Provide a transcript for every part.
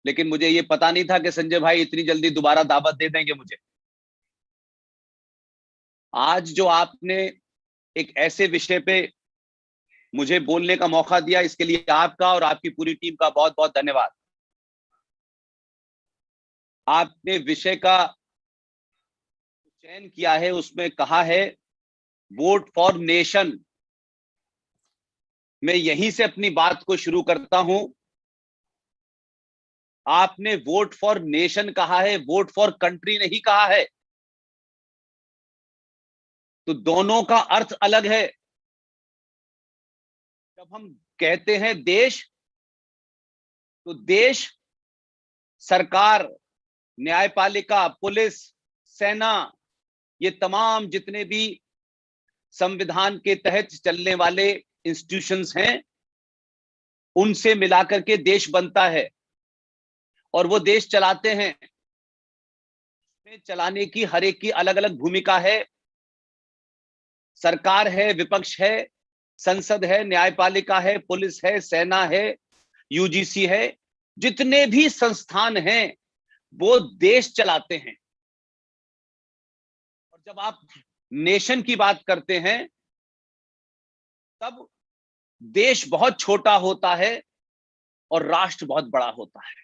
लेकिन मुझे ये पता नहीं था कि संजय भाई इतनी जल्दी दोबारा दावत दे देंगे मुझे। आज जो आपने एक ऐसे विषय पे मुझे बोलने का मौका दिया, इसके लिए आपका और आपकी पूरी टीम का बहुत बहुत धन्यवाद। आपने विषय का चयन किया है, उसमें कहा है वोट फॉर नेशन। मैं यहीं से अपनी बात को शुरू करता हूं। आपने वोट फॉर नेशन कहा है, वोट फॉर कंट्री नहीं कहा है, तो दोनों का अर्थ अलग है। जब हम कहते हैं देश, तो देश सरकार, न्यायपालिका, पुलिस, सेना, ये तमाम जितने भी संविधान के तहत चलने वाले इंस्टीट्यूशंस हैं, उनसे मिलाकर के देश बनता है और वो देश चलाते हैं। चलाने की हर एक की अलग अलग भूमिका है। सरकार है, विपक्ष है, संसद है, न्यायपालिका है, पुलिस है, सेना है, यूजीसी है, जितने भी संस्थान हैं वो देश चलाते हैं। और जब आप नेशन की बात करते हैं तब देश बहुत छोटा होता है और राष्ट्र बहुत बड़ा होता है।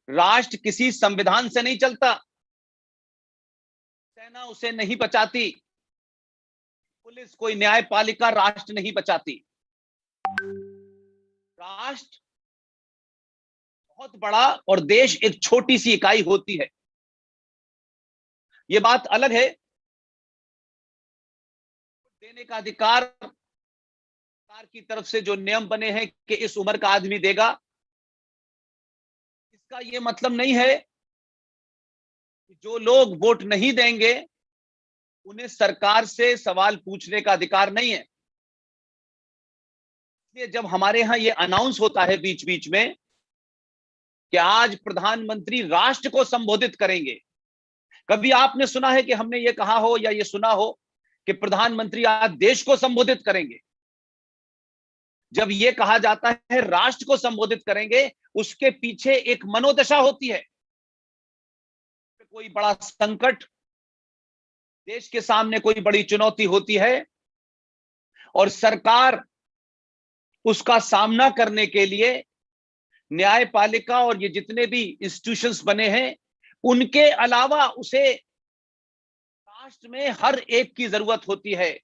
राष्ट्र किसी संविधान से नहीं चलता, सेना उसे नहीं बचाती, पुलिस कोई न्यायपालिका राष्ट्र नहीं बचाती। राष्ट्र बहुत बड़ा और देश एक छोटी सी इकाई होती है। यह बात अलग है। देने का अधिकार सरकार की तरफ से जो नियम बने हैं कि इस उम्र का आदमी देगा, इसका यह मतलब नहीं है कि जो लोग वोट नहीं देंगे उन्हें सरकार से सवाल पूछने का अधिकार नहीं है। इसलिए जब हमारे यहां यह अनाउंस होता है बीच बीच में कि आज प्रधानमंत्री राष्ट्र को संबोधित करेंगे, कभी आपने सुना है कि हमने ये कहा हो या ये सुना हो कि प्रधानमंत्री आज देश को संबोधित करेंगे? जब ये कहा जाता है राष्ट्र को संबोधित करेंगे, उसके पीछे एक मनोदशा होती है। कोई बड़ा संकट, देश के सामने कोई बड़ी चुनौती होती है और सरकार उसका सामना करने के लिए न्यायपालिका और ये जितने भी इंस्टीट्यूशंस बने हैं, उनके अलावा उसे राष्ट्र में हर एक की जरूरत होती है।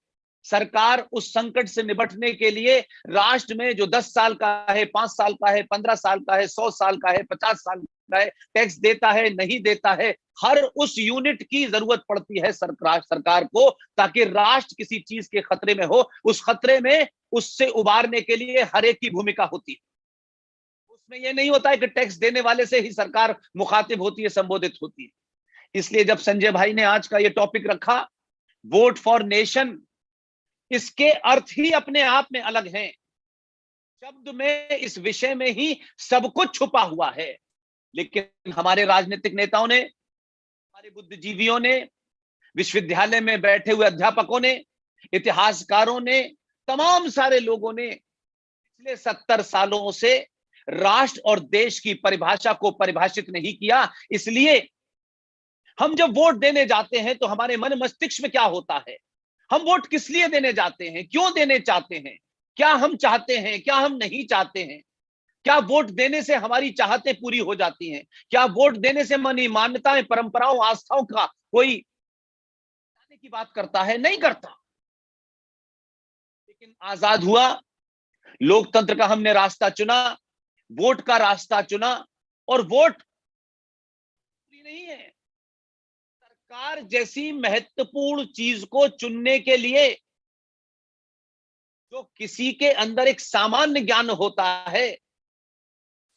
सरकार उस संकट से निपटने के लिए राष्ट्र में जो 10 साल का है, 5 साल का है, 15 साल का है, 100 साल का है, 50 साल का है, टैक्स देता है, नहीं देता है, हर उस यूनिट की जरूरत पड़ती है सरकार को, ताकि राष्ट्र किसी चीज के खतरे में हो, उस खतरे में उससे उबारने के लिए हर एक की भूमिका होती है। उसमें यह नहीं होता है कि टैक्स देने वाले से ही सरकार मुखातिब होती है, संबोधित होती है। इसलिए जब संजय भाई ने आज का यह टॉपिक रखा, वोट फॉर नेशन, इसके अर्थ ही अपने आप में अलग हैं। शब्द में, इस विषय में ही सब कुछ छुपा हुआ है। लेकिन हमारे राजनीतिक नेताओं ने, हमारे बुद्धिजीवियों ने, विश्वविद्यालय में बैठे हुए अध्यापकों ने, इतिहासकारों ने, तमाम सारे लोगों ने पिछले 70 सालों से राष्ट्र और देश की परिभाषा को परिभाषित नहीं किया। इसलिए हम जब वोट देने जाते हैं तो हमारे मन मस्तिष्क में क्या होता है, हम वोट किस लिए देने जाते हैं, क्यों देने चाहते हैं, क्या हम चाहते हैं, क्या हम नहीं चाहते हैं, क्या वोट देने से हमारी चाहतें पूरी हो जाती हैं, क्या वोट देने से हमारी मान्यताएं, परंपराओं, आस्थाओं का कोई जाने की बात करता है? नहीं करता। लेकिन आजाद हुआ, लोकतंत्र का हमने रास्ता चुना, वोट का रास्ता चुना, और वोट नहीं है, सरकार जैसी महत्वपूर्ण चीज को चुनने के लिए जो किसी के अंदर एक सामान्य ज्ञान होता है,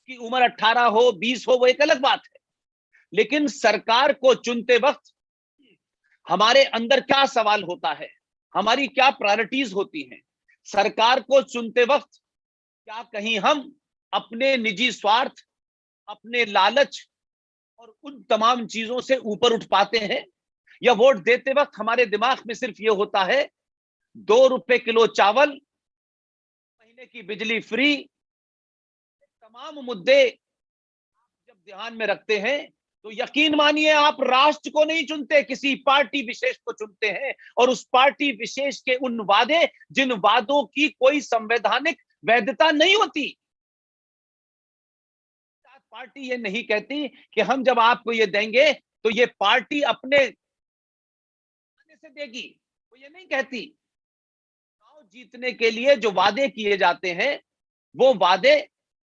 कि उम्र 18 हो, 20 हो, वो एक अलग बात है। लेकिन सरकार को चुनते वक्त हमारे अंदर क्या सवाल होता है, हमारी क्या प्रायोरिटीज होती हैं, सरकार को चुनते वक्त क्या कहीं हम अपने निजी स्वार्थ, अपने लालच और उन तमाम चीजों से ऊपर उठ पाते हैं, या वोट देते वक्त हमारे दिमाग में सिर्फ ये होता है 2 रुपए किलो चावल, महीने की बिजली फ्री, तमाम मुद्दे जब ध्यान में रखते हैं तो यकीन मानिए आप राष्ट्र को नहीं चुनते, किसी पार्टी विशेष को चुनते हैं, और उस पार्टी विशेष के उन वादे जिन वादों की कोई संवैधानिक वैधता नहीं होती। पार्टी ये नहीं कहती कि हम जब आपको ये देंगे तो ये पार्टी अपने से देगी, वो ये नहीं कहती। चुनाव जीतने के लिए जो वादे किए जाते हैं वो वादे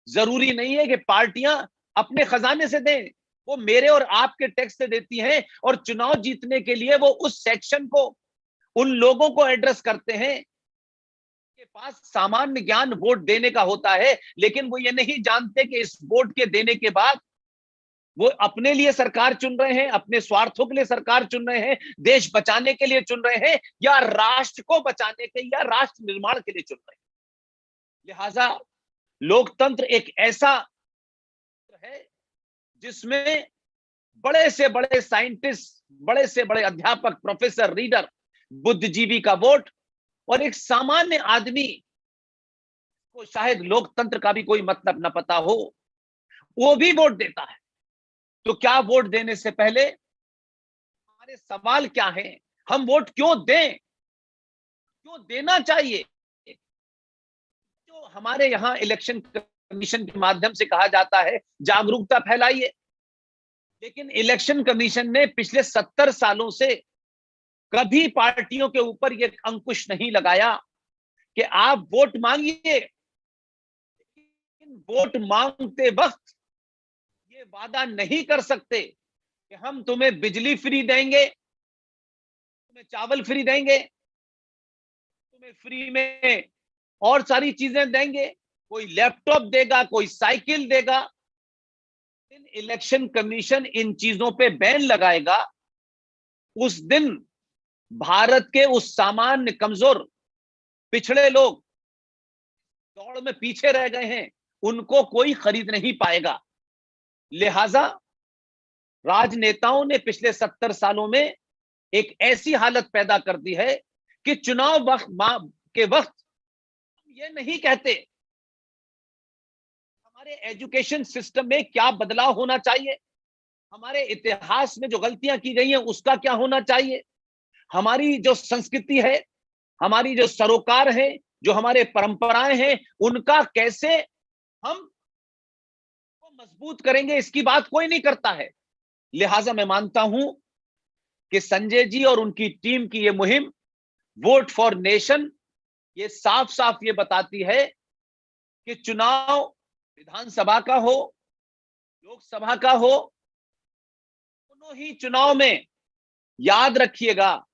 जरूरी नहीं है कि पार्टियां अपने खजाने से दें, वो मेरे और आपके टैक्स से देती हैं, और चुनाव जीतने के लिए वो उस सेक्शन को, उन लोगों को एड्रेस करते हैं के पास सामान्य ज्ञान वोट देने का होता है, लेकिन वो ये नहीं जानते कि इस वोट के देने के बाद वो अपने लिए सरकार चुन रहे हैं, अपने स्वार्थों के लिए सरकार चुन रहे हैं, देश बचाने के लिए चुन रहे हैं, या राष्ट्र को बचाने के या राष्ट्र निर्माण के लिए चुन रहे हैं। लिहाजा लोकतंत्र एक ऐसा है जिसमें बड़े से बड़े साइंटिस्ट, बड़े से बड़े अध्यापक, प्रोफेसर, रीडर, बुद्धिजीवी का वोट, और एक सामान्य आदमी को शायद लोकतंत्र का भी कोई मतलब न पता हो, वो भी वोट देता है। तो क्या वोट देने से पहले हमारे सवाल क्या हैं? हम वोट क्यों दें, क्यों देना चाहिए? जो हमारे यहां इलेक्शन कमीशन के माध्यम से कहा जाता है जागरूकता फैलाइए, लेकिन इलेक्शन कमीशन ने पिछले 70 सालों से कभी पार्टियों के ऊपर यह अंकुश नहीं लगाया कि आप वोट मांगिए, लेकिन वोट मांगते वक्त ये वादा नहीं कर सकते कि हम तुम्हें बिजली फ्री देंगे, तुम्हें चावल फ्री देंगे, तुम्हें फ्री में और सारी चीजें देंगे, कोई लैपटॉप देगा, कोई साइकिल देगा। इलेक्शन कमीशन इन चीजों पे बैन लगाएगा, उस दिन भारत के उस सामान्य, कमजोर, पिछड़े लोग दौड़ में पीछे रह गए हैं, उनको कोई खरीद नहीं पाएगा। लिहाजा राजनेताओं ने पिछले 70 सालों में एक ऐसी हालत पैदा कर दी है कि चुनाव के वक्त ये नहीं कहते हमारे एजुकेशन सिस्टम में क्या बदलाव होना चाहिए, हमारे इतिहास में जो गलतियां की गई हैं उसका क्या होना चाहिए, हमारी जो संस्कृति है, हमारी जो सरोकार है, जो हमारे परंपराएं हैं, उनका कैसे हम मजबूत करेंगे, इसकी बात कोई नहीं करता है। लिहाजा मैं मानता हूं कि संजय जी और उनकी टीम की ये मुहिम वोट फॉर नेशन ये साफ साफ ये बताती है कि चुनाव विधानसभा का हो, लोकसभा का हो, दोनों ही चुनाव में याद रखिएगा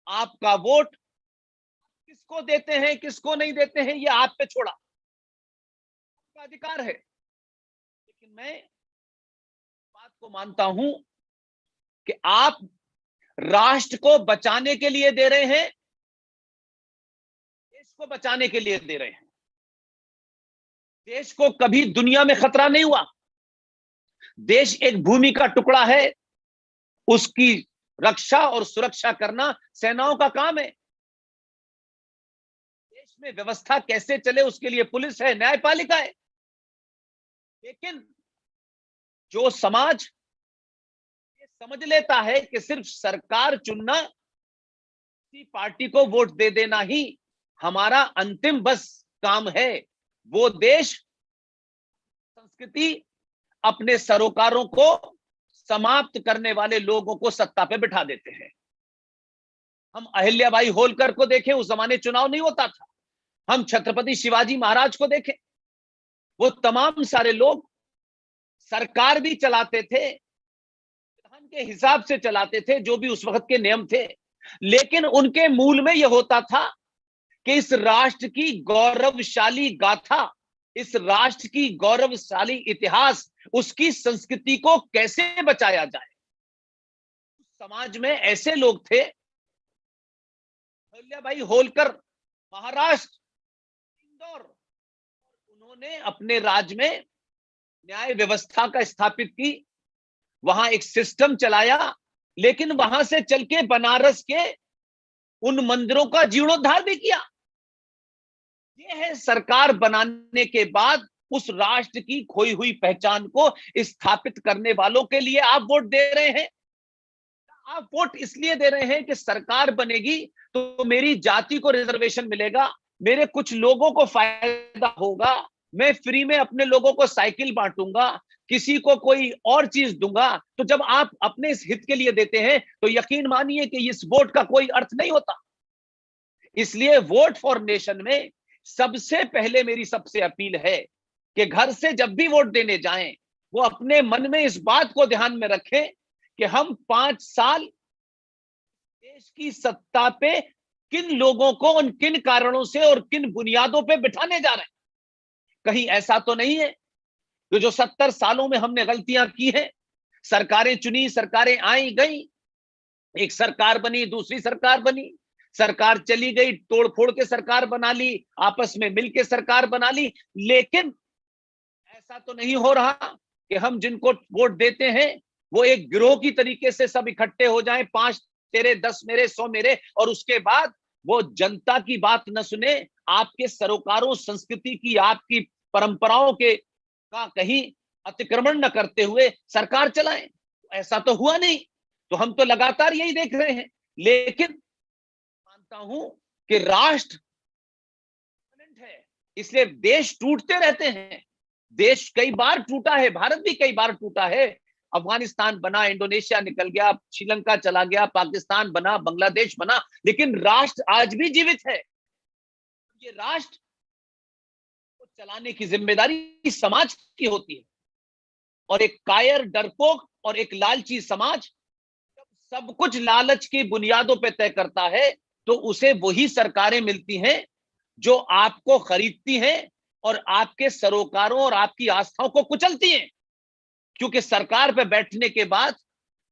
आपका वोट किसको देते हैं, किसको नहीं देते हैं, ये आप पे छोड़ा, आपका अधिकार है। लेकिन मैं बात को मानता हूं कि आप राष्ट्र को बचाने के लिए दे रहे हैं, देश को बचाने के लिए दे रहे हैं। देश को कभी दुनिया में खतरा नहीं हुआ। देश एक भूमि का टुकड़ा है, उसकी रक्षा और सुरक्षा करना सेनाओं का काम है। देश में व्यवस्था कैसे चले उसके लिए पुलिस है, न्यायपालिका है। लेकिन जो समाज ये समझ लेता है कि सिर्फ सरकार चुनना, किसी पार्टी को वोट दे देना ही हमारा अंतिम बस काम है, वो देश, संस्कृति, अपने सरोकारों को समाप्त करने वाले लोगों को सत्ता पे बिठा देते हैं। हम अहिल्याबाई होलकर को देखें, उस जमाने चुनाव नहीं होता था। हम छत्रपति शिवाजी महाराज को देखें, वो तमाम सारे लोग सरकार भी चलाते थे, संविधान के हिसाब से चलाते थे, जो भी उस वक्त के नियम थे, लेकिन उनके मूल में यह होता था कि इस राष्ट्र की गौरवशाली गाथा, इस राष्ट्र की गौरवशाली इतिहास, उसकी संस्कृति को कैसे बचाया जाए। समाज में ऐसे लोग थे, अहिल्याबाई होलकर महाराष्ट्र, इंदौर, उन्होंने अपने राज्य में न्याय व्यवस्था का स्थापित की, वहां एक सिस्टम चलाया, लेकिन वहां से चल के बनारस के उन मंदिरों का जीर्णोद्धार भी किया। यह है सरकार बनाने के बाद उस राष्ट्र की खोई हुई पहचान को स्थापित करने वालों के लिए आप वोट दे रहे हैं। आप वोट इसलिए दे रहे हैं कि सरकार बनेगी तो मेरी जाति को रिजर्वेशन मिलेगा, मेरे कुछ लोगों को फायदा होगा, मैं फ्री में अपने लोगों को साइकिल बांटूंगा, किसी को कोई और चीज दूंगा। तो जब आप अपने इस हित के लिए देते हैं तो यकीन मानिए कि इस वोट का कोई अर्थ नहीं होता। इसलिए वोट फॉर नेशन में सबसे पहले मेरी सबसे अपील है कि घर से जब भी वोट देने जाएं, वो अपने मन में इस बात को ध्यान में रखें कि हम 5 साल देश की सत्ता पे किन लोगों को उन किन कारणों से और किन बुनियादों पे बिठाने जा रहे हैं। कहीं ऐसा तो नहीं है कि जो 70 सालों में हमने गलतियां की हैं, सरकारें चुनी, सरकारें आई गई, एक सरकार बनी, दूसरी सरकार बनी, सरकार चली गई, तोड़ फोड़ के सरकार बना ली, आपस में मिलके सरकार बना ली, लेकिन ऐसा तो नहीं हो रहा कि हम जिनको वोट देते हैं वो एक गिरोह की तरीके से सब इकट्ठे हो जाएं, 5 तेरे, 10 मेरे, 100 मेरे, और उसके बाद वो जनता की बात न सुने, आपके सरोकारों, संस्कृति की, आपकी परंपराओं के का कहीं अतिक्रमण न करते हुए सरकार चलाएं। ऐसा तो हुआ नहीं, तो हम तो लगातार यही देख रहे हैं। लेकिन मानता हूं कि राष्ट्र है, इसलिए देश टूटते रहते हैं। देश कई बार टूटा है, भारत भी कई बार टूटा है। अफगानिस्तान बना, इंडोनेशिया निकल गया, श्रीलंका चला गया, पाकिस्तान बना, बांग्लादेश बना, लेकिन राष्ट्र आज भी जीवित है। ये राष्ट्र को चलाने की जिम्मेदारी समाज की होती है, और एक कायर, डरपोक और एक लालची समाज जब सब कुछ लालच की बुनियादों पर तय करता है तो उसे वही सरकारें मिलती हैं जो आपको खरीदती हैं और आपके सरोकारों और आपकी आस्थाओं को कुचलती हैं, क्योंकि सरकार पे बैठने के बाद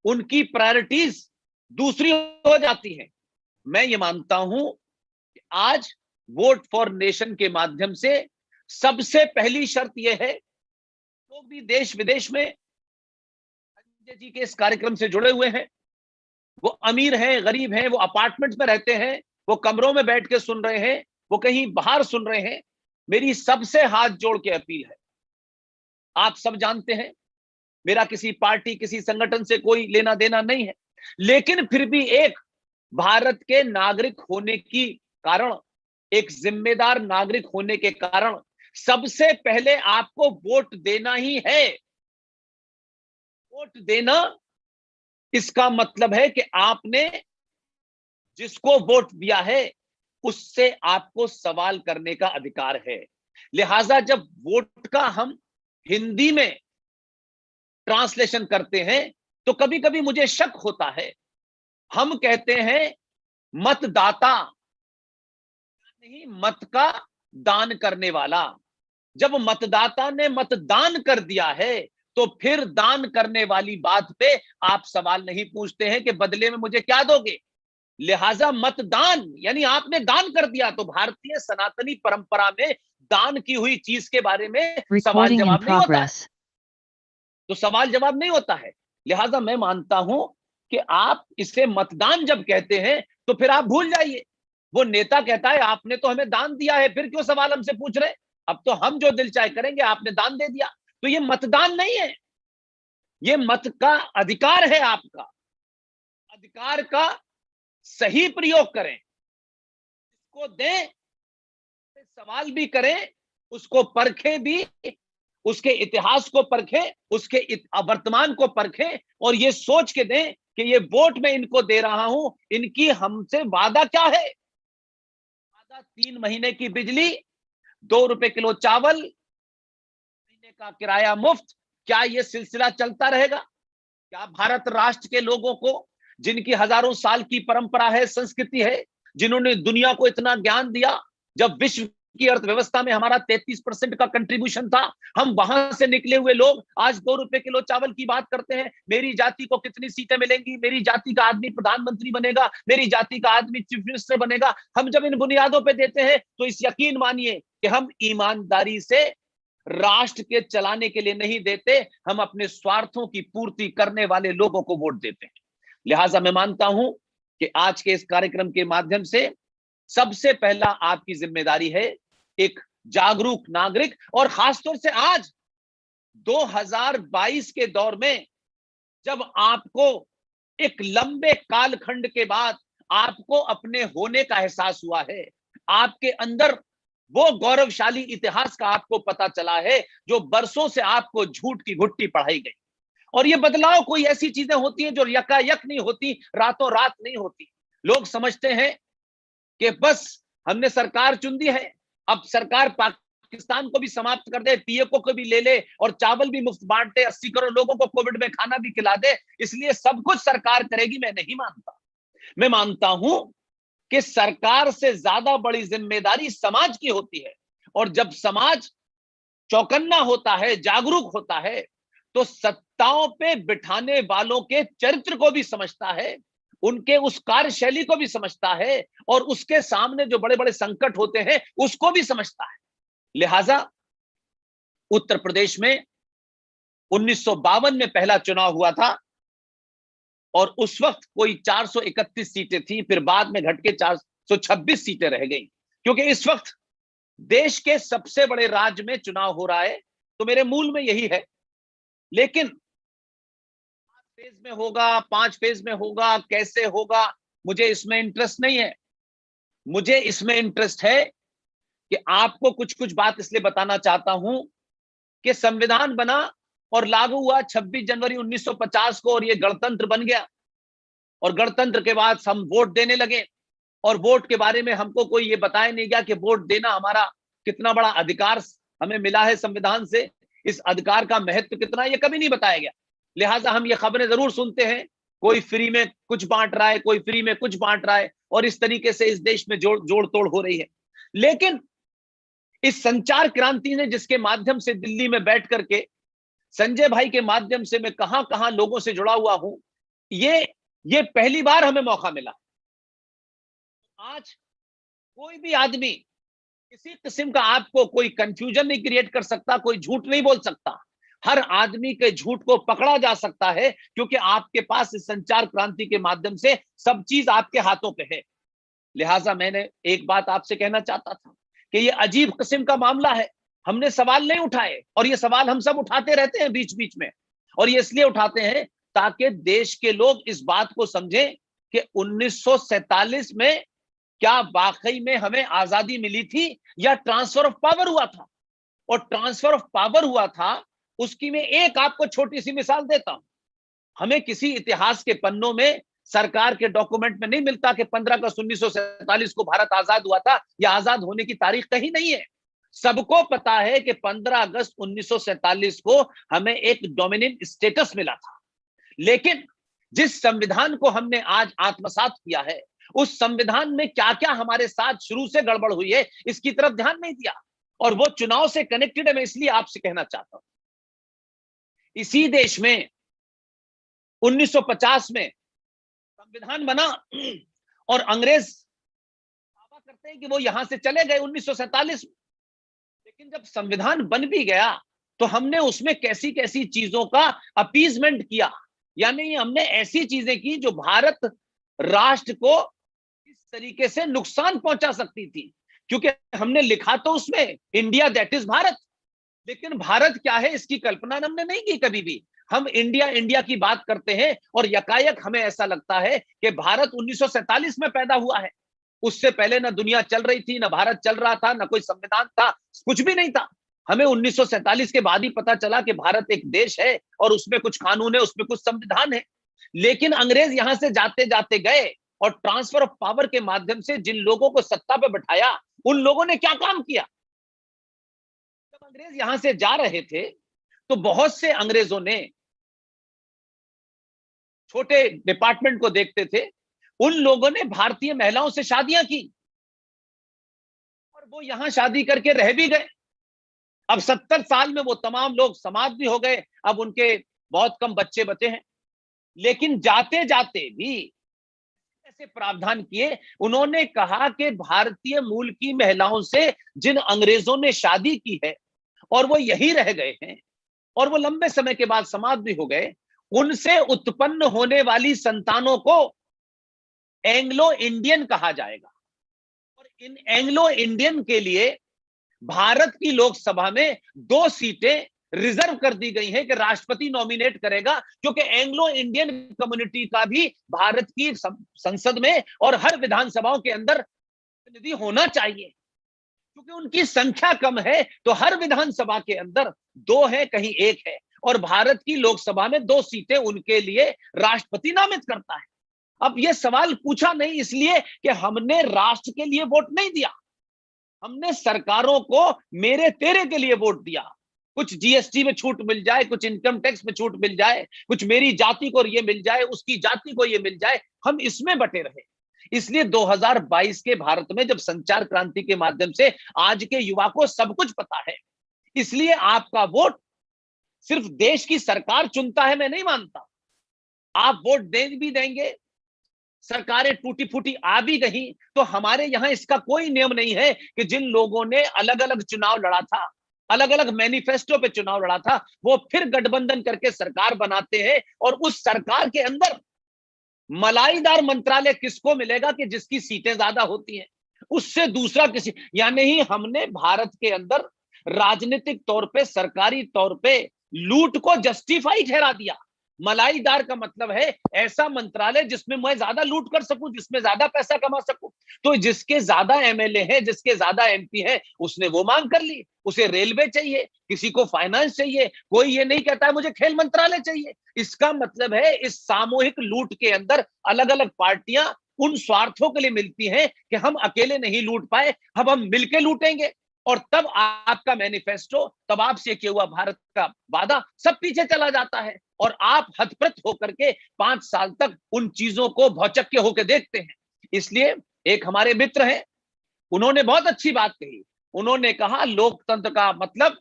उनकी प्रायोरिटीज दूसरी हो जाती हैं। मैं ये मानता हूं कि आज वोट फॉर नेशन के माध्यम से सबसे पहली शर्त यह है, लोग भी देश विदेश में संजय जी के इस कार्यक्रम से जुड़े हुए हैं, वो अमीर हैं, गरीब हैं, वो अपार्टमेंट में रहते हैं, वो कमरों में बैठ के सुन रहे हैं, वो कहीं बाहर सुन रहे हैं, मेरी सबसे हाथ जोड़ के अपील है। आप सब जानते हैं मेरा किसी पार्टी, किसी संगठन से कोई लेना देना नहीं है, लेकिन फिर भी एक भारत के नागरिक होने की कारण, एक जिम्मेदार नागरिक होने के कारण सबसे पहले आपको वोट देना ही है। वोट देना इसका मतलब है कि आपने जिसको वोट दिया है उससे आपको सवाल करने का अधिकार है। लिहाजा जब वोट का हम हिंदी में ट्रांसलेशन करते हैं तो कभी कभी मुझे शक होता है। हम कहते हैं मतदाता, नहीं मत का दान करने वाला। जब मतदाता ने मतदान कर दिया है तो फिर दान करने वाली बात पे आप सवाल नहीं पूछते हैं कि बदले में मुझे क्या दोगे। लिहाजा मतदान यानी आपने दान कर दिया, तो भारतीय सनातनी परंपरा में दान की हुई चीज के बारे में सवाल जवाब नहीं होता है, तो सवाल जवाब नहीं होता है। लिहाजा मैं मानता हूं कि आप इसे मतदान जब कहते हैं तो फिर आप भूल जाइए। वो नेता कहता है आपने तो हमें दान दिया है, फिर क्यों सवाल हमसे पूछ रहे, अब तो हम जो दिल चाहे करेंगे, आपने दान दे दिया। तो ये मतदान नहीं है, ये मत का अधिकार है। आपका अधिकार का सही प्रयोग करें, इसको दें, सवाल भी करें, उसको परखें भी, उसके इतिहास को परखें, उसके वर्तमान को परखें, और ये सोच के दें कि ये वोट मैं इनको दे रहा हूं, इनकी हमसे वादा क्या है। वादा 3 महीने की बिजली, 2 रुपए किलो चावल, महीने का किराया मुफ्त। क्या ये सिलसिला चलता रहेगा? क्या भारत राष्ट्र के लोगों को, जिनकी हजारों साल की परंपरा है, संस्कृति है, जिन्होंने दुनिया को इतना ज्ञान दिया, जब विश्व की अर्थव्यवस्था में हमारा 33% का कंट्रीब्यूशन था, हम वहां से निकले हुए लोग आज 2 रुपए किलो चावल की बात करते हैं। मेरी जाति को कितनी सीटें मिलेंगी, मेरी जाति का आदमी प्रधानमंत्री बनेगा, मेरी जाति का आदमी चीफ मिनिस्टर बनेगा। हम जब इन बुनियादों पर देते हैं तो इस यकीन मानिए कि हम ईमानदारी से राष्ट्र के चलाने के लिए नहीं देते, हम अपने स्वार्थों की पूर्ति करने वाले लोगों को वोट देते हैं। लिहाजा मैं मानता हूं कि आज के इस कार्यक्रम के माध्यम से सबसे पहला आपकी जिम्मेदारी है एक जागरूक नागरिक, और खासतौर से आज 2022 के दौर में जब आपको एक लंबे कालखंड के बाद आपको अपने होने का एहसास हुआ है, आपके अंदर वो गौरवशाली इतिहास का आपको पता चला है जो बरसों से आपको झूठ की घुट्टी पढ़ाई गई। और ये बदलाव कोई ऐसी चीजें होती हैं जो यकायक नहीं होती, रातों रात नहीं होती। लोग समझते हैं कि बस हमने सरकार चुन दी है, अब सरकार पाकिस्तान को भी समाप्त कर दे, पीएफओ को भी ले ले और चावल भी मुफ्त बांट दे, 80 करोड़ लोगों को कोविड में खाना भी खिला दे, इसलिए सब कुछ सरकार करेगी। मैं नहीं मानता। मैं मानता हूं कि सरकार से ज्यादा बड़ी जिम्मेदारी समाज की होती है, और जब समाज चौकन्ना होता है, जागरूक होता है, तो सत्ताओं पे बिठाने वालों के चरित्र को भी समझता है, उनके उस कार्यशैली को भी समझता है, और उसके सामने जो बड़े बड़े संकट होते हैं उसको भी समझता है। लिहाजा उत्तर प्रदेश में 1952 में पहला चुनाव हुआ था, और उस वक्त कोई 431 सीटें थी, फिर बाद में घट के 426 सीटें रह गई, क्योंकि इस वक्त देश के सबसे बड़े राज्य में चुनाव हो रहा है। तो मेरे मूल में यही है, लेकिन 5 फेज में होगा, 5 फेज में होगा, कैसे होगा, मुझे इसमें इंटरेस्ट नहीं है। मुझे इसमें इंटरेस्ट है कि आपको कुछ कुछ बात इसलिए बताना चाहता हूं कि संविधान बना और लागू हुआ 26 जनवरी 1950 को, और ये गणतंत्र बन गया, और गणतंत्र के बाद हम वोट देने लगे, और वोट के बारे में हमको कोई ये बताया नहीं गया कि वोट देना हमारा कितना बड़ा अधिकार हमें मिला है संविधान से, इस अधिकार का महत्व कितना, ये कभी नहीं बताया गया। लिहाजा हम ये खबरें जरूर सुनते हैं, कोई फ्री में कुछ बांट रहा है, कोई फ्री में कुछ बांट रहा है, और इस तरीके से इस देश में जोड़ तोड़ हो रही है। लेकिन इस संचार क्रांति ने, जिसके माध्यम से दिल्ली में बैठ करके संजय भाई के माध्यम से मैं कहां कहां लोगों से जुड़ा हुआ हूं, ये पहली बार हमें मौका मिला। आज कोई भी आदमी किसी किस्म का आपको कोई कंफ्यूजन नहीं क्रिएट कर सकता, कोई झूठ नहीं बोल सकता। हर आदमी के झूठ को पकड़ा जा सकता है, क्योंकि आपके पास इस संचार क्रांति के माध्यम से सब चीज आपके हाथों पे है। लिहाजा मैंने एक बात आपसे कहना चाहता था कि ये अजीब किस्म का मामला है, हमने सवाल नहीं उठाए, और ये सवाल हम सब उठाते रहते हैं बीच बीच में, और ये इसलिए उठाते हैं ताकि देश के लोग इस बात को समझें कि 1947 में क्या वाकई में हमें आजादी मिली थी या ट्रांसफर ऑफ पावर हुआ था। और ट्रांसफर ऑफ पावर हुआ था, उसकी मैं एक आपको छोटी सी मिसाल देता हूं। हमें किसी इतिहास के पन्नों में, सरकार के डॉक्यूमेंट में नहीं मिलता कि 15 अगस्त 1947 को भारत आजाद हुआ था, या आजाद होने की तारीख कहीं नहीं है। सबको पता है कि 15 अगस्त 1947 को हमें एक डोमिनेंट स्टेटस मिला था। लेकिन जिस संविधान को हमने आज आत्मसात किया है, उस संविधान में क्या क्या हमारे साथ शुरू से गड़बड़ हुई है, इसकी तरफ ध्यान नहीं दिया, और वो चुनाव से कनेक्टेड है। मैं इसलिए आपसे कहना चाहता हूं, इसी देश में 1950 में संविधान बना, और अंग्रेज दावा करते हैं कि वो यहां से चले गए 1947 में। लेकिन जब संविधान बन भी गया तो हमने उसमें कैसी कैसी चीजों का अपीजमेंट किया, यानी हमने ऐसी चीजें की जो भारत राष्ट्र को इस तरीके से नुकसान पहुंचा सकती थी। क्योंकि हमने लिखा तो उसमें इंडिया दैट इज भारत, लेकिन भारत क्या है इसकी कल्पना हमने नहीं की कभी भी। हम इंडिया इंडिया की बात करते हैं, और यकायक हमें ऐसा लगता है कि भारत 1947 में पैदा हुआ है। उससे पहले ना दुनिया चल रही थी, ना भारत चल रहा था, ना कोई संविधान था, कुछ भी नहीं था। हमें 1947 के बाद ही पता चला कि भारत एक देश है, और उसमें कुछ कानून है, उसमें कुछ संविधान है। लेकिन अंग्रेज यहां से जाते जाते गए, और ट्रांसफर ऑफ पावर के माध्यम से जिन लोगों को सत्ता पर बैठाया, उन लोगों ने क्या काम किया। जब अंग्रेज यहां से जा रहे थे तो बहुत से अंग्रेजों ने छोटे डिपार्टमेंट को देखते थे, उन लोगों ने भारतीय महिलाओं से शादियां की, और वो यहां शादी करके रह भी गए। अब 70 साल में वो तमाम लोग समाप्त भी हो गए, अब उनके बहुत कम बच्चे बचे हैं। लेकिन जाते जाते भी ऐसे प्रावधान किए, उन्होंने कहा कि भारतीय मूल की महिलाओं से जिन अंग्रेजों ने शादी की है और वो यही रह गए हैं, और वो लंबे समय के बाद समाप्त भी हो गए, उनसे उत्पन्न होने वाली संतानों को एंग्लो इंडियन कहा जाएगा। और इन एंग्लो इंडियन के लिए भारत की लोकसभा में 2 सीटें रिजर्व कर दी गई हैं कि राष्ट्रपति नॉमिनेट करेगा, क्योंकि एंग्लो इंडियन कम्युनिटी का भी भारत की संसद में और हर विधानसभाओं के अंदर प्रतिनिधि होना चाहिए। क्योंकि उनकी संख्या कम है, तो हर विधानसभा के अंदर 2 है, कहीं 1 है, और भारत की लोकसभा में 2 सीटें उनके लिए राष्ट्रपति नामित करता है। अब यह सवाल पूछा नहीं इसलिए कि हमने राष्ट्र के लिए वोट नहीं दिया, हमने सरकारों को मेरे तेरे के लिए वोट दिया। कुछ जीएसटी में छूट मिल जाए, कुछ इनकम टैक्स में छूट मिल जाए, कुछ मेरी जाति को ये मिल जाए, उसकी जाति को ये मिल जाए, हम इसमें बटे रहे। इसलिए 2022 के भारत में जब संचार क्रांति के माध्यम से आज के युवा को सब कुछ पता है, इसलिए आपका वोट सिर्फ देश की सरकार चुनता है, मैं नहीं मानता। आप वोट दे भी देंगे, सरकारें टूटी फूटी आ भी गई, तो हमारे यहां इसका कोई नियम नहीं है कि जिन लोगों ने अलग अलग चुनाव लड़ा था, अलग अलग मैनिफेस्टो पे चुनाव लड़ा था, वो फिर गठबंधन करके सरकार बनाते हैं, और उस सरकार के अंदर मलाईदार मंत्रालय किसको मिलेगा कि जिसकी सीटें ज्यादा होती हैं, उससे दूसरा किसी, यानी ही हमने भारत के अंदर राजनीतिक तौर पे, सरकारी तौर पे लूट को जस्टिफाई ठहरा दिया। मलाईदार का मतलब है ऐसा मंत्रालय जिसमें मैं ज्यादा लूट कर सकूं, जिसमें ज्यादा पैसा कमा सकूं। तो जिसके ज्यादा एमएलए हैं, जिसके ज्यादा एमपी हैं, उसने वो मांग कर ली। उसे रेलवे चाहिए, किसी को फाइनेंस चाहिए, कोई ये नहीं कहता है मुझे खेल मंत्रालय चाहिए। इसका मतलब है इस सामूहिक लूट के अंदर अलग अलग पार्टियां उन स्वार्थों के लिए मिलती हैं कि हम अकेले नहीं लूट पाए, अब हम मिलके लूटेंगे। और तब आपका मैनिफेस्टो, तब आपसे किया हुआ भारत का वादा सब पीछे चला जाता है, और आप हतप्रत होकर के 5 साल तक उन चीजों को भौचक्के होकर देखते हैं। इसलिए एक हमारे मित्र हैं, उन्होंने बहुत अच्छी बात कही। उन्होंने कहा लोकतंत्र का मतलब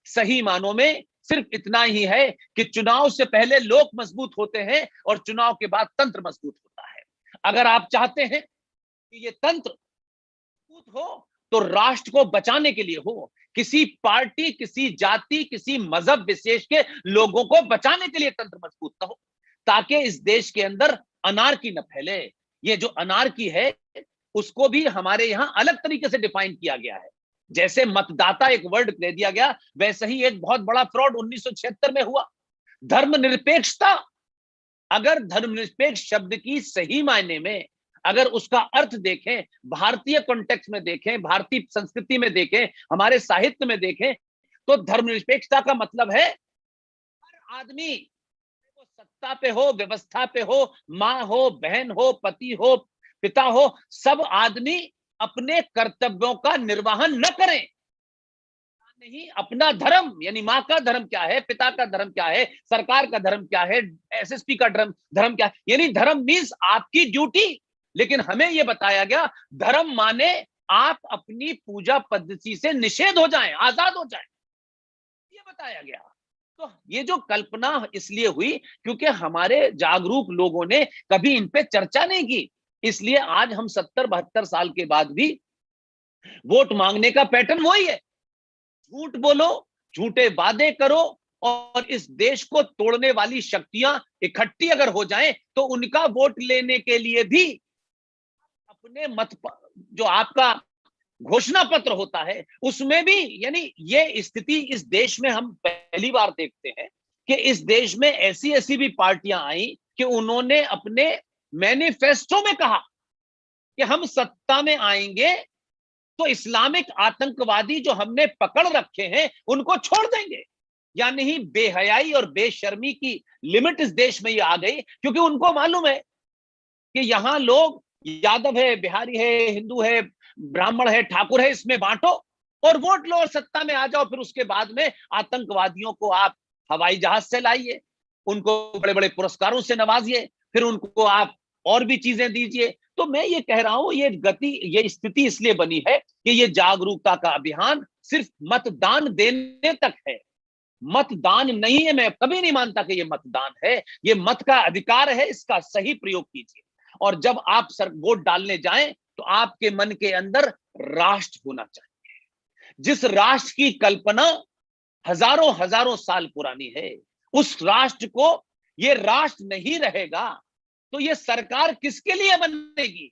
सही मानों में सिर्फ इतना ही है कि चुनाव से पहले लोग मजबूत होते हैं और चुनाव के बाद तंत्र मजबूत होता है। अगर आप चाहते हैं कि ये तंत्र मजबूत हो, तो राष्ट्र को बचाने के लिए हो, किसी पार्टी, किसी जाति, किसी मजहब विशेष के लोगों को बचाने के लिए तंत्र मजबूत ना हो, ताकि इस देश के अंदर अनारकी न फैले। ये जो अनारकी है, उसको भी हमारे यहां अलग तरीके से डिफाइन किया गया है। जैसे मतदाता एक वर्ड दे दिया गया, वैसे ही एक बहुत बड़ा फ्रॉड 1976 में हुआ। धर्मनिरपेक्षता, अगर धर्मनिरपेक्ष शब्द की सही मायने में अगर उसका अर्थ देखें, भारतीय कॉन्टेक्स्ट में देखें, भारतीय संस्कृति में देखें, हमारे साहित्य में देखें, तो धर्मनिरपेक्षता का मतलब है हर आदमी, वो सत्ता पे हो, व्यवस्था पे हो, माँ हो, बहन हो, पति हो, पिता हो, सब आदमी अपने कर्तव्यों का निर्वहन न करें। नहीं, अपना धर्म, यानी माँ का धर्म क्या है, पिता का धर्म क्या है, सरकार का धर्म क्या है, एसएसपी का धर्म क्या है, यानी धर्म मीन्स आपकी ड्यूटी। लेकिन हमें यह बताया गया धर्म माने आप अपनी पूजा पद्धति से निषेध हो जाएं, आजाद हो जाएं, ये बताया गया। तो ये जो कल्पना इसलिए हुई क्योंकि हमारे जागरूक लोगों ने कभी इन पे चर्चा नहीं की, इसलिए आज हम 70-72 साल के बाद भी वोट मांगने का पैटर्न वही है। झूठ बोलो, झूठे वादे करो, और इस देश को तोड़ने वाली शक्तियां इकट्ठी अगर हो जाएं, तो उनका वोट लेने के लिए भी अपने मत, जो आपका घोषणा पत्र होता है उसमें भी, यानी ये स्थिति इस देश में हम पहली बार देखते हैं कि इस देश में ऐसी ऐसी भी पार्टियां आई कि उन्होंने अपने मैनिफेस्टो में कहा कि हम सत्ता में आएंगे तो इस्लामिक आतंकवादी जो हमने पकड़ रखे हैं उनको छोड़ देंगे। यानी ही बेहयाई और बेशर्मी की लिमिट इस देश में ये आ गई, क्योंकि उनको मालूम है कि यहां लोग यादव है, बिहारी है, हिंदू है, ब्राह्मण है, ठाकुर है, इसमें बांटो और वोट लो और सत्ता में आ जाओ। फिर उसके बाद में आतंकवादियों को आप हवाई जहाज से लाइए, उनको बड़े बड़े पुरस्कारों से नवाजिए, फिर उनको आप और भी चीजें दीजिए। तो मैं ये कह रहा हूं, ये गति, ये स्थिति इसलिए बनी है कि ये जागरूकता का अभियान सिर्फ मतदान देने तक है, मतदान नहीं है। मैं कभी नहीं मानता कि ये मतदान है, ये मत का अधिकार है, इसका सही प्रयोग कीजिए। और जब आप वोट डालने जाएं तो आपके मन के अंदर राष्ट्र होना चाहिए, जिस राष्ट्र की कल्पना हजारों हजारों साल पुरानी है। उस राष्ट्र को, ये राष्ट्र नहीं रहेगा तो ये सरकार किसके लिए बनेगी?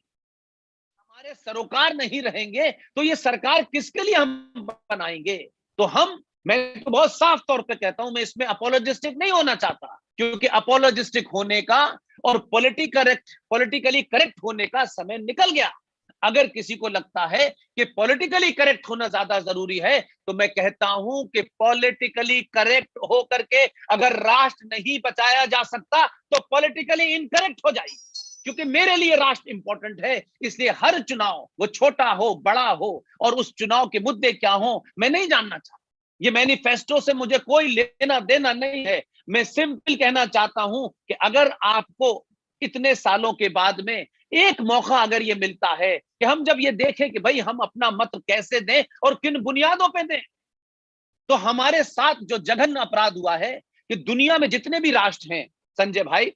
हमारे सरोकार नहीं रहेंगे तो ये सरकार किसके लिए हम बनाएंगे? तो मैं तो बहुत साफ तौर पे कहता हूं, मैं इसमें अपोलोजिस्टिक नहीं होना चाहता, क्योंकि अपोलोजिस्टिक होने का और पॉलिटिकली करेक्ट होने का समय निकल गया। अगर किसी को लगता है कि पॉलिटिकली करेक्ट होना ज्यादा जरूरी है, तो मैं कहता हूं कि पॉलिटिकली करेक्ट हो करके अगर राष्ट्र नहीं बचाया जा सकता तो पॉलिटिकली इनकरेक्ट हो जाएगी, क्योंकि मेरे लिए राष्ट्र इंपॉर्टेंट है। इसलिए हर चुनाव, वो छोटा हो बड़ा हो, और उस चुनाव के मुद्दे क्या हो, मैं नहीं जानना चाहता। ये मैनिफेस्टो से मुझे कोई लेना देना नहीं है। मैं सिंपल कहना चाहता हूं कि अगर आपको इतने सालों के बाद में एक मौका अगर ये मिलता है कि हम जब ये देखें कि भाई हम अपना मत कैसे दें और किन बुनियादों पे दें, तो हमारे साथ जो जघन्य अपराध हुआ है कि दुनिया में जितने भी राष्ट्र हैं संजय भाई,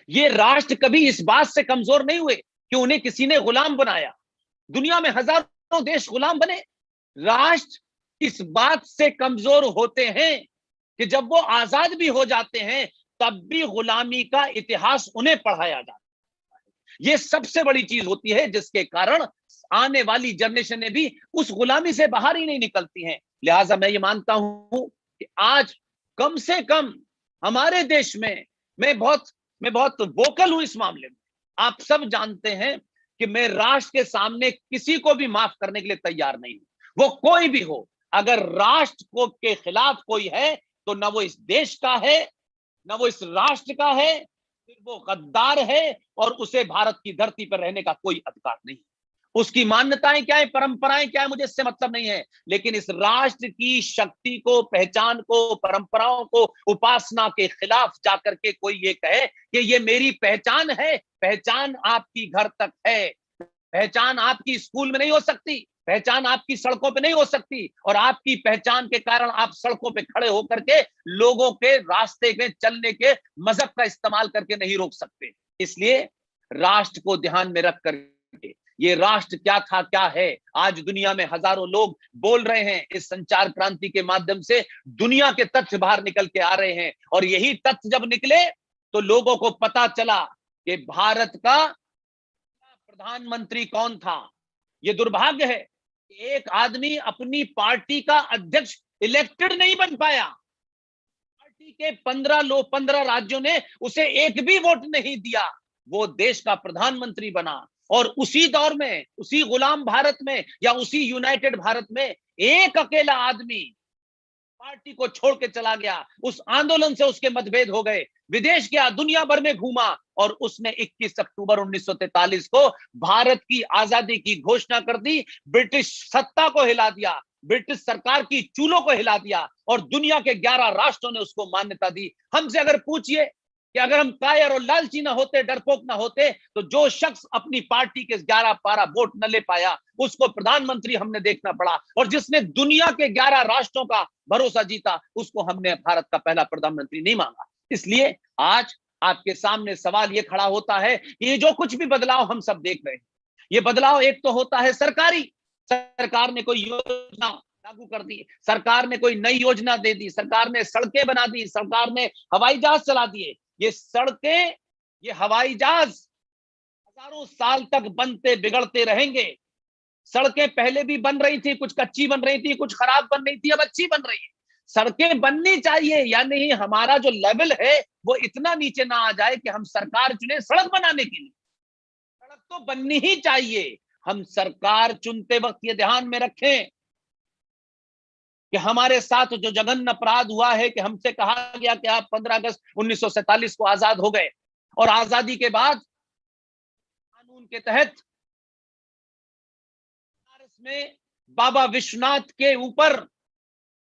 ये राष्ट्र कभी इस बात से कमजोर नहीं हुए कि उन्हें किसी ने गुलाम बनाया। दुनिया में हजारों देश गुलाम बने। राष्ट्र इस बात से कमजोर होते हैं कि जब वो आजाद भी हो जाते हैं तब भी गुलामी का इतिहास उन्हें पढ़ाया जाता है। ये सबसे बड़ी चीज होती है जिसके कारण आने वाली जनरेशन भी उस गुलामी से बाहर ही नहीं निकलती हैं। लिहाजा मैं ये मानता हूं कि आज कम से कम हमारे देश में, मैं बहुत वोकल हूं इस मामले में। आप सब जानते हैं कि मैं राष्ट्र के सामने किसी को भी माफ करने के लिए तैयार नहीं हूं, वो कोई भी हो। अगर राष्ट्र को के खिलाफ कोई है तो ना वो इस देश का है, ना वो इस राष्ट्र का है, फिर वो गद्दार है और उसे भारत की धरती पर रहने का कोई अधिकार नहीं। उसकी मान्यताएं क्या है, परंपराएं क्या है, मुझे इससे मतलब नहीं है, लेकिन इस राष्ट्र की शक्ति को, पहचान को, परंपराओं को, उपासना के खिलाफ जाकर के कोई ये कहे कि ये मेरी पहचान है। पहचान आपकी घर तक है, पहचान आपकी स्कूल में नहीं हो सकती, पहचान आपकी सड़कों पे नहीं हो सकती, और आपकी पहचान के कारण आप सड़कों पे खड़े होकर के लोगों के रास्ते में चलने के मजहब का इस्तेमाल करके नहीं रोक सकते। इसलिए राष्ट्र को ध्यान में रख करके, ये राष्ट्र क्या था क्या है, आज दुनिया में हजारों लोग बोल रहे हैं। इस संचार क्रांति के माध्यम से दुनिया के तथ्य बाहर निकल के आ रहे हैं, और यही तथ्य जब निकले तो लोगों को पता चला कि भारत का प्रधानमंत्री कौन था। ये दुर्भाग्य है कि एक आदमी अपनी पार्टी का अध्यक्ष इलेक्टेड नहीं बन पाया। पार्टी के 15 राज्यों ने उसे एक भी वोट नहीं दिया, वो देश का प्रधानमंत्री बना। और उसी दौर में, उसी गुलाम भारत में या उसी यूनाइटेड भारत में एक अकेला आदमी पार्टी को छोड़ के चला गया। उस आंदोलन से उसके मतभेद हो गए, विदेश गया, दुनिया भर में घूमा, और उसने 21 अक्टूबर 1943 को भारत की आजादी की घोषणा कर दी। ब्रिटिश सत्ता को हिला दिया, ब्रिटिश सरकार की चूलों को हिला दिया, और दुनिया के 11 राष्ट्रों ने उसको मान्यता दी। हमसे अगर पूछिए कि अगर हम कायर और लालची ना होते, डरपोक ना होते, तो जो शख्स अपनी पार्टी के 11-12 वोट न ले पाया उसको प्रधानमंत्री हमने देखना पड़ा, और जिसने दुनिया के 11 राष्ट्रों का भरोसा जीता उसको हमने भारत का पहला प्रधानमंत्री नहीं मांगा। इसलिए आज आपके सामने सवाल ये खड़ा होता है कि ये जो कुछ भी बदलाव हम सब देख रहे हैं, ये बदलाव एक तो होता है सरकारी, सरकार ने कोई योजना लागू कर दी, सरकार ने कोई नई योजना दे दी, सरकार ने सड़कें बना दी, सरकार ने हवाई जहाज चला दिए। ये सड़कें, ये हवाई जहाज हजारों साल तक बनते बिगड़ते रहेंगे। सड़कें पहले भी बन रही थी, कुछ कच्ची बन रही थी, कुछ खराब बन रही थी, अब अच्छी बन रही है। सड़कें बननी चाहिए, यानी हमारा जो लेवल है वो इतना नीचे ना आ जाए कि हम सरकार चुने सड़क बनाने के लिए। सड़क तो बननी ही चाहिए। हम सरकार चुनते वक्त ये ध्यान में रखें कि हमारे साथ जो जघन्य अपराध हुआ है कि हमसे कहा गया कि आप 15 अगस्त 1947 को आजाद हो गए, और आजादी के बाद कानून के तहत बनारस में बाबा विश्वनाथ के ऊपर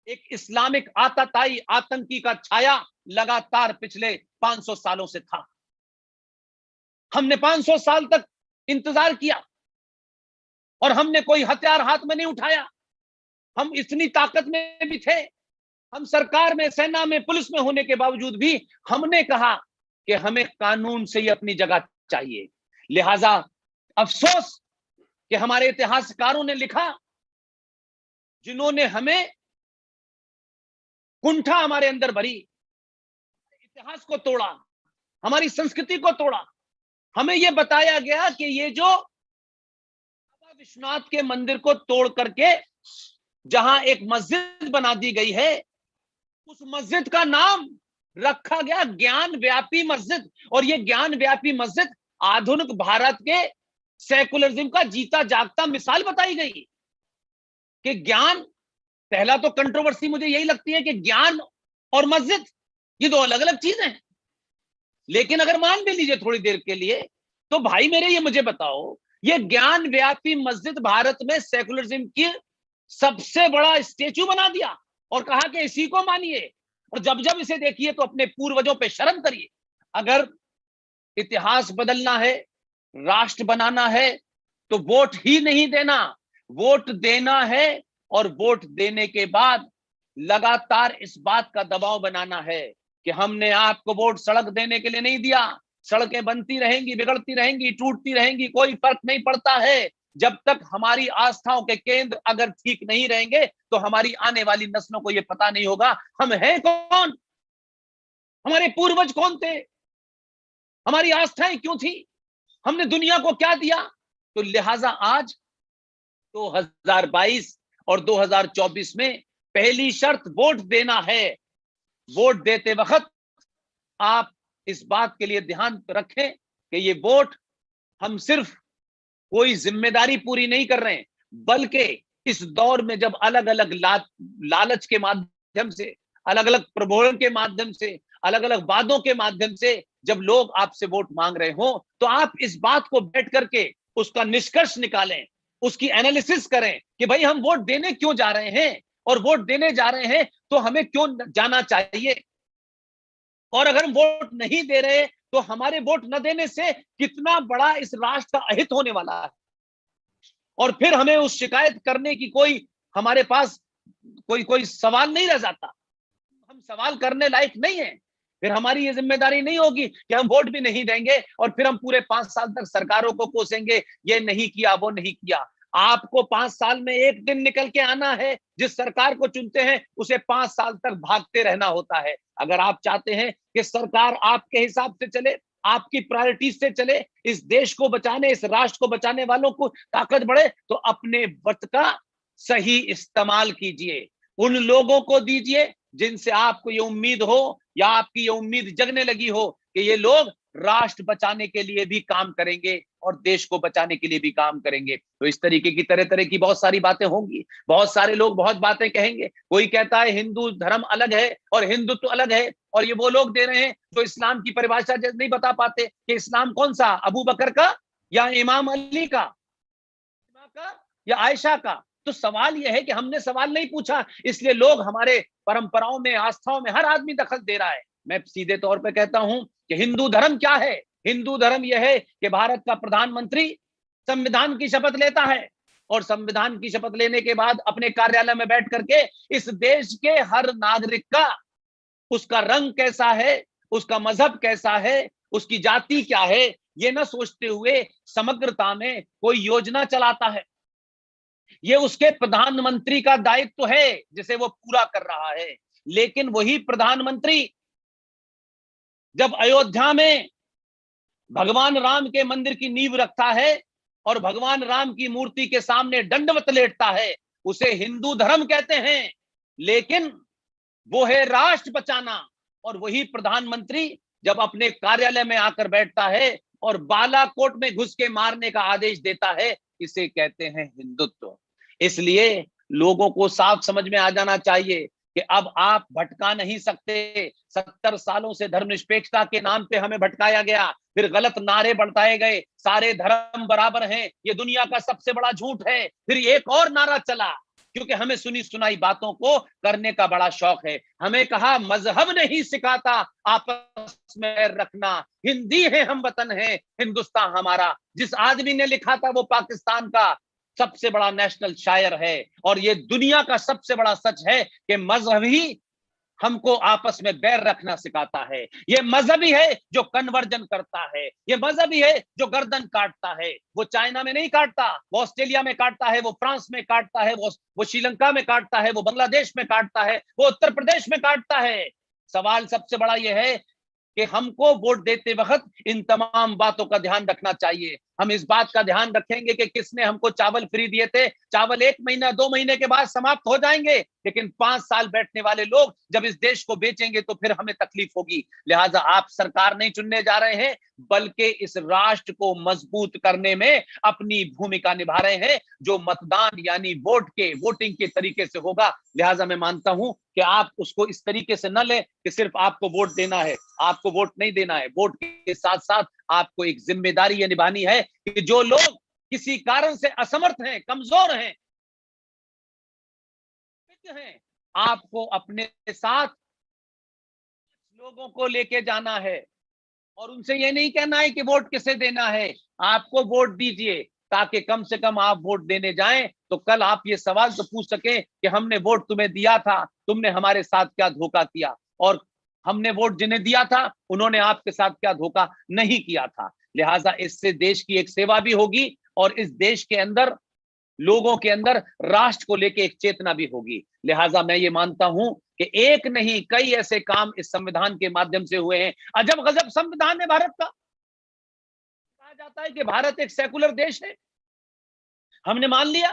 एक इस्लामिक आतताई आतंकी का छाया लगातार पिछले 500 सालों से था। हमने 500 साल तक इंतजार किया और हमने कोई हथियार हाथ में नहीं उठाया। हम इतनी ताकत में भी थे, हम सरकार में, सेना में, पुलिस में होने के बावजूद भी हमने कहा कि हमें कानून से ही अपनी जगह चाहिए। लिहाजा अफसोस कि हमारे इतिहासकारों ने लिखा, जिन्होंने हमें कुंठा हमारे अंदर भरी, इतिहास को तोड़ा, हमारी संस्कृति को तोड़ा। हमें यह बताया गया कि ये जो विश्वनाथ के मंदिर को तोड़ करके जहां एक मस्जिद बना दी गई है, उस मस्जिद का नाम रखा गया ज्ञान व्यापी मस्जिद। और ये ज्ञान व्यापी मस्जिद आधुनिक भारत के सेकुलरिज्म का जीता जागता मिसाल बताई गई कि ज्ञान, पहला तो कंट्रोवर्सी मुझे यही लगती है कि ज्ञान और मस्जिद ये दो अलग अलग चीजें हैं। लेकिन अगर मान भी लीजिए थोड़ी देर के लिए, तो भाई मेरे ये मुझे बताओ, ये ज्ञान व्यापी मस्जिद भारत में सेकुलरिज्म की सबसे बड़ा स्टेचू बना दिया और कहा कि इसी को मानिए और जब जब इसे देखिए तो अपने पूर्वजों पे शर्म करिए। अगर इतिहास बदलना है, राष्ट्र बनाना है, तो वोट ही नहीं देना, वोट देना है और वोट देने के बाद लगातार इस बात का दबाव बनाना है कि हमने आपको वोट सड़क देने के लिए नहीं दिया। सड़कें बनती रहेंगी, बिगड़ती रहेंगी, टूटती रहेंगी, कोई फर्क नहीं पड़ता है। जब तक हमारी आस्थाओं के केंद्र अगर ठीक नहीं रहेंगे तो हमारी आने वाली नस्लों को यह पता नहीं होगा हम हैं कौन, हमारे पूर्वज कौन थे, हमारी आस्थाएं क्यों थी, हमने दुनिया को क्या दिया। तो लिहाजा आज 2022 और 2024 में पहली शर्त वोट देना है। वोट देते वक्त आप इस बात के लिए ध्यान रखें कि ये वोट हम सिर्फ कोई जिम्मेदारी पूरी नहीं कर रहे हैं, बल्कि इस दौर में जब अलग अलग लालच के माध्यम से, अलग अलग प्रलोभन के माध्यम से, अलग अलग वादों के माध्यम से जब लोग आपसे वोट मांग रहे हो, तो आप इस बात को बैठ करके उसका निष्कर्ष निकालें, उसकी एनालिसिस करें कि भाई हम वोट देने क्यों जा रहे हैं, और वोट देने जा रहे हैं तो हमें क्यों जाना चाहिए, और अगर हम वोट नहीं दे रहे तो हमारे वोट न देने से कितना बड़ा इस राष्ट्र का अहित होने वाला है। और फिर हमें उस शिकायत करने की कोई हमारे पास कोई सवाल नहीं रह जाता, हम सवाल करने लायक नहीं है। फिर हमारी ये जिम्मेदारी नहीं होगी कि हम वोट भी नहीं देंगे और फिर हम पूरे 5 साल तक सरकारों को कोसेंगे, ये नहीं किया, वो नहीं किया। आपको 5 साल में एक दिन निकल के आना है, जिस सरकार को चुनते हैं उसे 5 साल तक भागते रहना होता है। अगर आप चाहते हैं कि सरकार आपके हिसाब से चले, आपकी प्रायोरिटीज से चले, इस देश को बचाने, इस राष्ट्र को बचाने वालों को ताकत बढ़े, तो अपने वक्त का सही इस्तेमाल कीजिए, उन लोगों को दीजिए जिनसे आपको ये उम्मीद हो या आपकी ये उम्मीद जगने लगी हो कि ये लोग राष्ट्र बचाने के लिए भी काम करेंगे और देश को बचाने के लिए भी काम करेंगे। तो इस तरीके की तरह तरह की बहुत सारी बातें होंगी, बहुत सारे लोग बहुत बातें कहेंगे। कोई कहता है हिंदू धर्म अलग है और हिंदुत्व अलग है, और ये वो लोग दे रहे हैं जो इस्लाम की परिभाषा नहीं बता पाते कि इस्लाम कौन सा, अबू बकर का या इमाम अली का या आयशा का। तो सवाल यह है कि हमने सवाल नहीं पूछा, इसलिए लोग हमारे परंपराओं में, आस्थाओं में हर आदमी दखल दे रहा है। मैं सीधे तौर पे कहता हूं कि हिंदू धर्म क्या है। हिंदू धर्म यह है कि भारत का प्रधानमंत्री संविधान की शपथ लेता है और संविधान की शपथ लेने के बाद अपने कार्यालय में बैठ करके इस देश के हर नागरिक का, उसका रंग कैसा है, उसका मजहब कैसा है, उसकी जाति क्या है, ये न सोचते हुए समग्रता में कोई योजना चलाता है। ये उसके प्रधानमंत्री का दायित्व है जिसे वो पूरा कर रहा है। लेकिन वही प्रधानमंत्री जब अयोध्या में भगवान राम के मंदिर की नींव रखता है और भगवान राम की मूर्ति के सामने दंडवत लेटता है, उसे हिंदू धर्म कहते हैं। लेकिन वो है राष्ट्र बचाना। और वही प्रधानमंत्री जब अपने कार्यालय में आकर बैठता है और बालाकोट में घुस के मारने का आदेश देता है, इसे कहते हैं हिंदुत्व। इसलिए लोगों को साफ समझ में आ जाना चाहिए कि अब आप भटका नहीं सकते। 70 सालों से धर्मनिरपेक्षता के नाम पे हमें भटकाया गया, फिर गलत नारे बढ़ाए गए, सारे धर्म बराबर हैं, ये दुनिया का सबसे बड़ा झूठ है। फिर एक और नारा चला, क्योंकि हमें सुनी सुनाई बातों को करने का बड़ा शौक है। हमें कहा मजहब नहीं सिखाता आपस में रखना, हिंदी है हम वतन है हिंदुस्तान हमारा। जिस आदमी ने लिखा था वो पाकिस्तान का सबसे बड़ा नेशनल शायर है। और ये दुनिया का सबसे बड़ा सच है कि मजहब ही हमको आपस में बैर रखना सिखाता है। ये मजहब ही है जो कन्वर्जन करता है, ये मजहब ही है जो गर्दन काटता है। वो चाइना में नहीं काटता, वो ऑस्ट्रेलिया में काटता है, वो फ्रांस में काटता है, वो श्रीलंका में काटता है, वो बांग्लादेश में काटता है, वो उत्तर प्रदेश में काटता है। सवाल सबसे बड़ा यह है कि हमको वोट देते वक्त इन तमाम बातों का ध्यान रखना चाहिए। हम इस बात का ध्यान रखेंगे कि किसने हमको चावल फ्री दिए थे, चावल 1 महीना 2 महीने के बाद समाप्त हो जाएंगे, लेकिन 5 साल बैठने वाले लोग जब इस देश को बेचेंगे तो फिर हमें तकलीफ होगी। लिहाजा आप सरकार नहीं चुनने जा रहे हैं, बल्कि इस राष्ट्र को मजबूत करने में अपनी भूमिका निभा रहे हैं, जो मतदान यानी वोटिंग के तरीके से होगा। लिहाजा मैं मानता हूं कि आप उसको इस तरीके से न लें कि सिर्फ आपको वोट देना है। आपको वोट नहीं देना है, वोट के साथ साथ आपको एक जिम्मेदारी यह निभानी है कि जो लोग किसी कारण से असमर्थ हैं, कमजोर हैं, आपको अपने साथ लोगों को लेके जाना है और उनसे ये नहीं कहना है कि वोट किसे देना है। आपको वोट दीजिए ताकि कम से कम आप वोट देने जाएं तो कल आप ये सवाल तो पूछ सकें कि हमने वोट तुम्हें दिया था, तुमने हमारे साथ क्या धोखा किया, और हमने वोट जिन्हें दिया था उन्होंने आपके साथ क्या धोखा नहीं किया था। लिहाजा इससे देश की एक सेवा भी होगी और इस देश के अंदर, लोगों के अंदर राष्ट्र को लेकर एक चेतना भी होगी। लिहाजा मैं ये मानता हूं कि एक नहीं कई ऐसे काम इस संविधान के माध्यम से हुए हैं। अजब गजब संविधान है भारत का। कहा जाता है कि भारत एक सेकुलर देश है, हमने मान लिया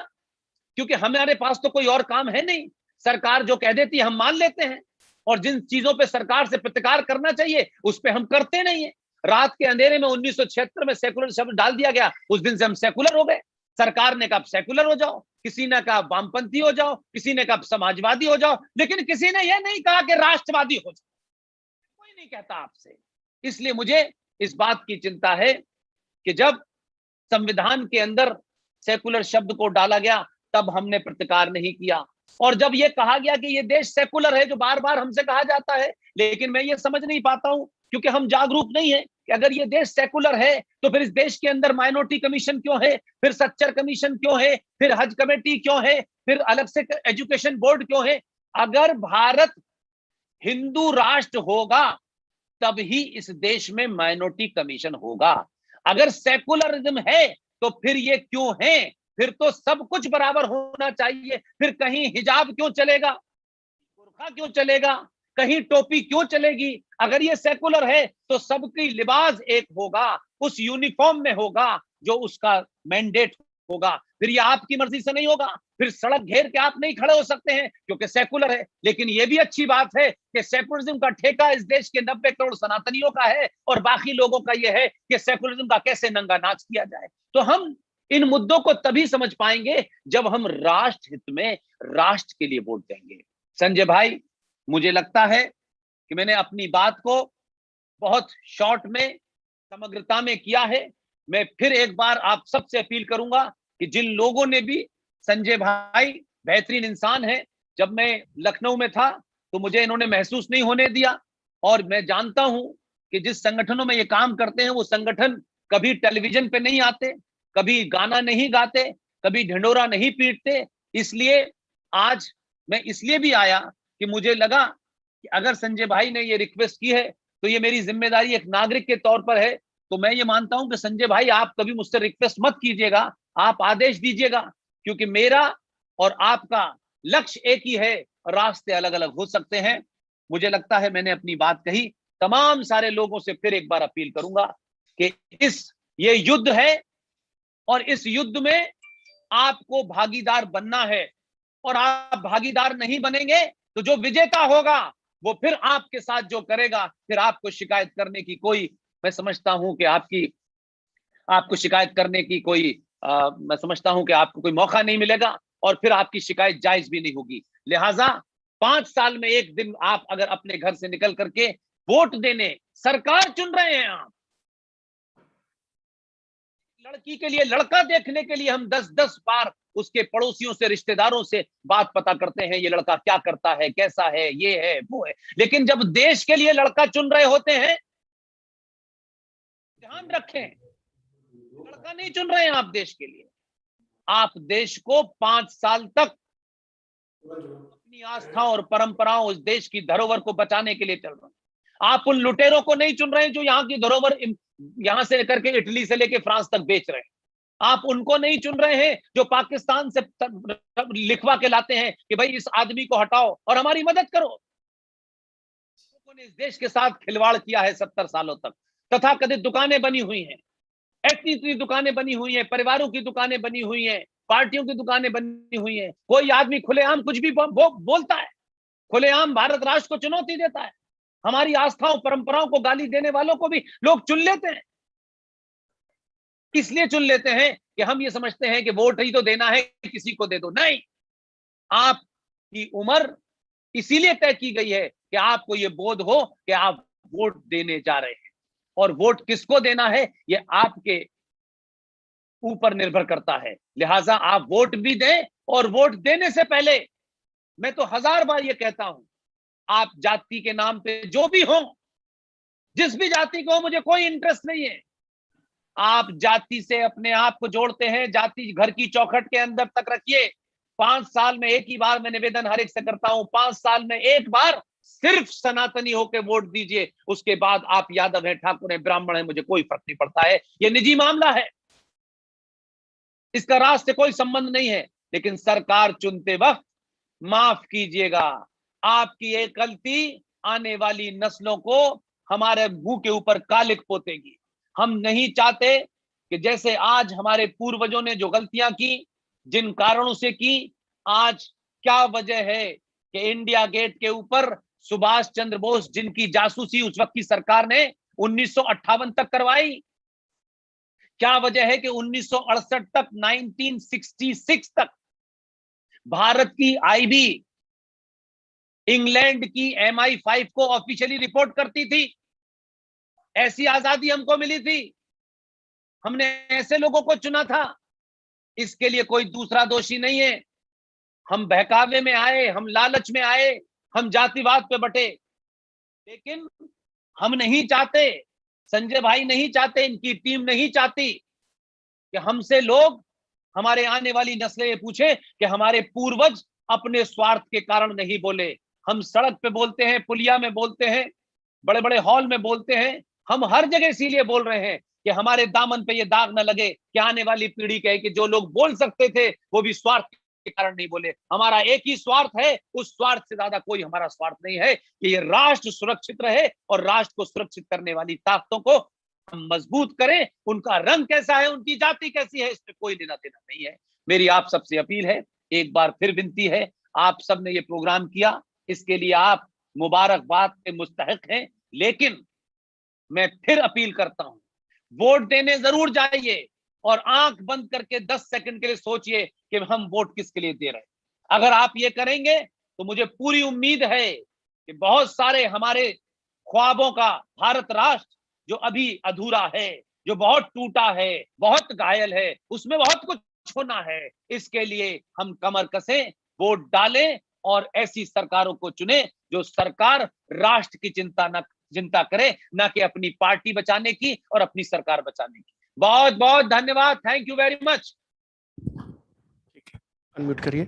क्योंकि हमारे पास तो कोई और काम है नहीं। सरकार जो कह देती है हम मान लेते हैं, और जिन चीजों पे सरकार से प्रतिकार करना चाहिए उस पे हम करते नहीं है। रात के अंधेरे में 1976 में सेकुलर शब्द डाल दिया गया, उस दिन से हम सेकुलर हो गए। सरकार ने कहा सेकुलर हो जाओ, किसी ने कहा वामपंथी हो जाओ, किसी ने कहा समाजवादी हो जाओ, लेकिन किसी ने यह नहीं कहा कि राष्ट्रवादी हो जाओ। कोई नहीं कहता आपसे। इसलिए मुझे इस बात की चिंता है कि जब संविधान के अंदर सेकुलर शब्द को डाला गया तब हमने प्रतिकार नहीं किया, और जब ये कहा गया कि ये देश सेकुलर है, जो बार बार हमसे कहा जाता है, लेकिन मैं ये समझ नहीं पाता हूं क्योंकि हम जागरूक नहीं है कि अगर ये देश सेकुलर है तो फिर इस देश के अंदर माइनॉरिटी कमीशन क्यों है, फिर सच्चर कमीशन क्यों है, फिर हज कमेटी क्यों है, फिर अलग से एजुकेशन बोर्ड क्यों है। अगर भारत हिंदू राष्ट्र होगा तब ही इस देश में माइनॉरिटी कमीशन होगा। अगर सेकुलरिज्म है तो फिर ये क्यों है, फिर तो सब कुछ बराबर होना चाहिए। फिर कहीं हिजाब क्यों चलेगा, बुर्का क्यों चलेगा, कहीं टोपी क्यों चलेगी। अगर ये सेकुलर है तो सबकी लिबास एक होगा, उस यूनिफॉर्म में होगा जो उसका मैंडेट होगा। फिर ये आपकी मर्जी से नहीं होगा, फिर सड़क घेर के आप नहीं खड़े हो सकते हैं क्योंकि सेकुलर है। लेकिन ये भी अच्छी बात है कि सेकुलरिज्म का ठेका इस देश के 90 करोड़ सनातनियों का है और बाकी लोगों का यह है कि सेकुलरिज्म का कैसे नंगा नाच किया जाए। तो हम इन मुद्दों को तभी समझ पाएंगे जब हम राष्ट्र हित में राष्ट्र के लिए वोट देंगे। संजय भाई, मुझे लगता है कि मैंने अपनी बात को बहुत शॉर्ट में, समग्रता में किया है। मैं फिर एक बार आप सबसे अपील करूंगा कि जिन लोगों ने भी, संजय भाई बेहतरीन इंसान है, जब मैं लखनऊ में था तो मुझे इन्होंने महसूस नहीं होने दिया, और मैं जानता हूं कि जिस संगठनों में ये काम करते हैं वो संगठन कभी टेलीविजन पे नहीं आते, कभी गाना नहीं गाते, कभी ढिंडोरा नहीं पीटते। इसलिए आज मैं इसलिए भी आया कि मुझे लगा कि अगर संजय भाई ने ये रिक्वेस्ट की है तो ये मेरी जिम्मेदारी एक नागरिक के तौर पर है। तो मैं ये मानता हूं कि संजय भाई आप कभी मुझसे रिक्वेस्ट मत कीजिएगा, आप आदेश दीजिएगा, क्योंकि मेरा और आपका लक्ष्य एक ही है, रास्ते अलग अलग हो सकते हैं। मुझे लगता है मैंने अपनी बात कही। तमाम सारे लोगों से फिर एक बार अपील करूंगा कि ये युद्ध है और इस युद्ध में आपको भागीदार बनना है, और आप भागीदार नहीं बनेंगे तो जो विजेता होगा वो फिर आपके साथ जो करेगा, फिर आपको शिकायत करने की कोई, मैं समझता हूं कि आपको शिकायत करने की कोई मैं समझता हूं कि आपको कोई मौका नहीं मिलेगा और फिर आपकी शिकायत जायज भी नहीं होगी। लिहाजा 5 साल में एक दिन आप अगर अपने घर से निकल करके वोट देने, सरकार चुन रहे हैं आप, लड़की के लिए लड़का देखने के लिए हम 10-10 बार उसके पड़ोसियों से, रिश्तेदारों से बात पता करते हैं, ये लड़का क्या करता है, कैसा है, ये है वो है। लेकिन जब देश के लिए लड़का चुन रहे होते हैं, ध्यान रखें, लड़का नहीं चुन रहे हैं आप देश के लिए, आप देश को 5 साल तक अपनी आस्था और परंपराओं, उस देश की धरोहर को बचाने के लिए चल रहे हैं। आप उन लुटेरों को नहीं चुन रहे हैं जो यहाँ की धरोहर यहां से लेकर के इटली से लेकर फ्रांस तक बेच रहे हैं। आप उनको नहीं चुन रहे हैं जो पाकिस्तान से लिखवा के लाते हैं कि भाई इस आदमी को हटाओ और हमारी मदद करो। लोगों ने इस देश के साथ खिलवाड़ किया है 70 सालों तक, तथाकथित दुकानें बनी हुई हैं, इतनी दुकानें बनी हुई हैं, परिवारों की दुकानें बनी हुई हैं, पार्टियों की दुकानें बनी हुई हैं। कोई आदमी खुलेआम कुछ भी बोलता है, खुलेआम भारत राष्ट्र को चुनौती देता है। हमारी आस्थाओं परंपराओं को गाली देने वालों को भी लोग चुन लेते हैं। इसलिए चुन लेते हैं कि हम ये समझते हैं कि वोट ही तो देना है, किसी को दे दो। नहीं, आपकी उम्र इसीलिए तय की गई है कि आपको ये बोध हो कि आप वोट देने जा रहे हैं, और वोट किसको देना है ये आपके ऊपर निर्भर करता है। लिहाजा आप वोट भी दें, और वोट देने से पहले मैं तो 1000 बार ये कहता हूं, आप जाति के नाम पे जो भी हो, जिस भी जाति को हो, मुझे कोई इंटरेस्ट नहीं है। आप जाति से अपने आप को जोड़ते हैं, जाति घर की चौखट के अंदर तक रखिए। 5 साल में एक ही बार मैं निवेदन हर एक से करता हूं, 5 साल में एक बार सिर्फ सनातनी होकर वोट दीजिए। उसके बाद आप यादव हैं, ठाकुर हैं, ब्राह्मण हैं, मुझे कोई फर्क नहीं पड़ता है। ये निजी मामला है, इसका राष्ट्र से कोई संबंध नहीं है। लेकिन सरकार चुनते वक्त माफ कीजिएगा, आपकी एक गलती आने वाली नस्लों को हमारे मुंह के ऊपर कालिक पोतेगी। हम नहीं चाहते कि जैसे आज हमारे पूर्वजों ने जो गलतियां की, जिन कारणों से की, आज क्या वजह है कि इंडिया गेट के ऊपर सुभाष चंद्र बोस, जिनकी जासूसी उस वक्त की सरकार ने 1958 तक करवाई, क्या वजह है कि 1968 तक, 1966 तक भारत की आईबी इंग्लैंड की MI5 को ऑफिशियली रिपोर्ट करती थी। ऐसी आजादी हमको मिली थी, हमने ऐसे लोगों को चुना था। इसके लिए कोई दूसरा दोषी नहीं है। हम बहकावे में आए, हम लालच में आए, हम जातिवाद पे बटे, लेकिन हम नहीं चाहते, संजय भाई नहीं चाहते, इनकी टीम नहीं चाहती कि हमसे लोग, हमारे आने वाली नस्लें ये पूछे कि हमारे पूर्वज अपने स्वार्थ के कारण नहीं बोले। हम सड़क पे बोलते हैं, पुलिया में बोलते हैं, बड़े बड़े हॉल में बोलते हैं, हम हर जगह इसीलिए बोल रहे हैं कि हमारे दामन पे ये दाग न लगे कि आने वाली पीढ़ी कहे कि जो लोग बोल सकते थे वो भी स्वार्थ के कारण नहीं बोले। हमारा एक ही स्वार्थ है, उस स्वार्थ से ज्यादा कोई हमारा स्वार्थ नहीं है कि ये राष्ट्र सुरक्षित रहे, और राष्ट्र को सुरक्षित करने वाली ताकतों को हम मजबूत करें। उनका रंग कैसा है, उनकी जाति कैसी है, इसमें कोई लेना देना नहीं है। मेरी आप सबसे अपील है, एक बार फिर विनती है, आप सबने ये प्रोग्राम किया, इसके लिए आप मुबारकबाद के मुस्तहिक हैं। लेकिन मैं फिर अपील करता हूं, वोट देने जरूर जाइए, और आंख बंद करके 10 सेकंड के लिए सोचिए कि हम वोट किसके लिए दे रहे हैं। अगर आप ये करेंगे तो मुझे पूरी उम्मीद है कि बहुत सारे हमारे ख्वाबों का भारत राष्ट्र जो अभी अधूरा है, जो बहुत टूटा है, बहुत घायल है, उसमें बहुत कुछ होना है। इसके लिए हम कमर कसें, वोट डालें, और ऐसी सरकारों को चुने जो सरकार राष्ट्र की चिंता करे, ना कि अपनी पार्टी बचाने की और अपनी सरकार बचाने की। बहुत बहुत धन्यवाद, thank you very much. Unmute करिए।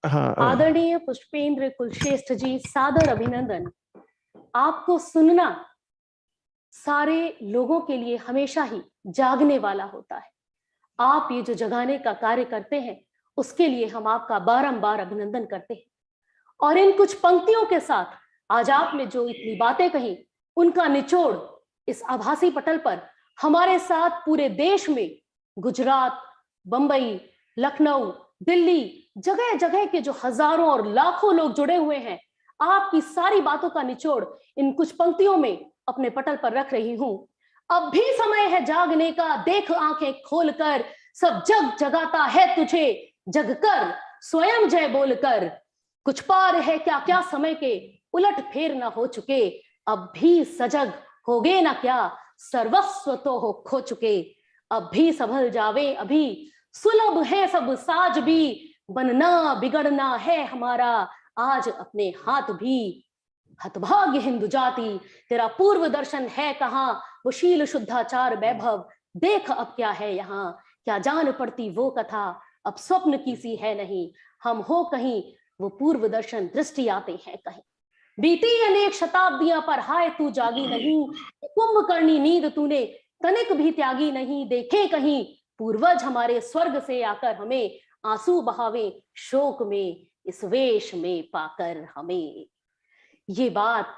हाँ, आदरणीय पुष्पेंद्र कुलश्रेष्ठ जी, सादर अभिनंदन। आपको सुनना सारे लोगों के लिए हमेशा ही जागने वाला होता है। आप ये जो जगाने का कार्य करते हैं, उसके लिए हम आपका बारंबार अभिनंदन करते हैं। और इन कुछ पंक्तियों के साथ आज आपने जो इतनी बातें कही, उनका निचोड़ इस आभासी पटल पर हमारे साथ पूरे देश में, गुजरात, बंबई, लखनऊ, दिल्ली, जगह जगह के जो हजारों और लाखों लोग जुड़े हुए हैं, आपकी सारी बातों का निचोड़ इन कुछ पंक्तियों में अपने पटल पर रख रही हूं। अब भी समय है जागने का, देख आंखें खोलकर, सब जग जगाता है तुझे, जगकर स्वयं जय बोलकर। कुछ पार है क्या क्या समय के, उलट फेर न हो चुके, अब भी सजग होगे ना क्या, सर्वस्व तो हो खो चुके। अब भी संभल जावे, अभी सुलभ है सब साज भी, बनना बिगड़ना है हमारा आज अपने हाथ भी। हतभाग्य हिंदू जाति, तेरा पूर्व दर्शन है कहाँ, वो शील शुद्धाचार वैभव, देख अब क्या है यहाँ, क्या जान पड़ती वो कथा, अब स्वप्न की सी है नहीं, हम हो कहीं वो पूर्व दर्शन दृष्टि आते हैं कहीं। बीती अनेक शताब्दियां पर हाय तू जागी नहीं, कुंभकर्णी नींद तूने तनिक भी त्यागी नहीं, देखे कहीं पूर्वज हमारे स्वर्ग से आकर हमें आंसू बहावे शोक में, इस वेश में पाकर हमें। ये बात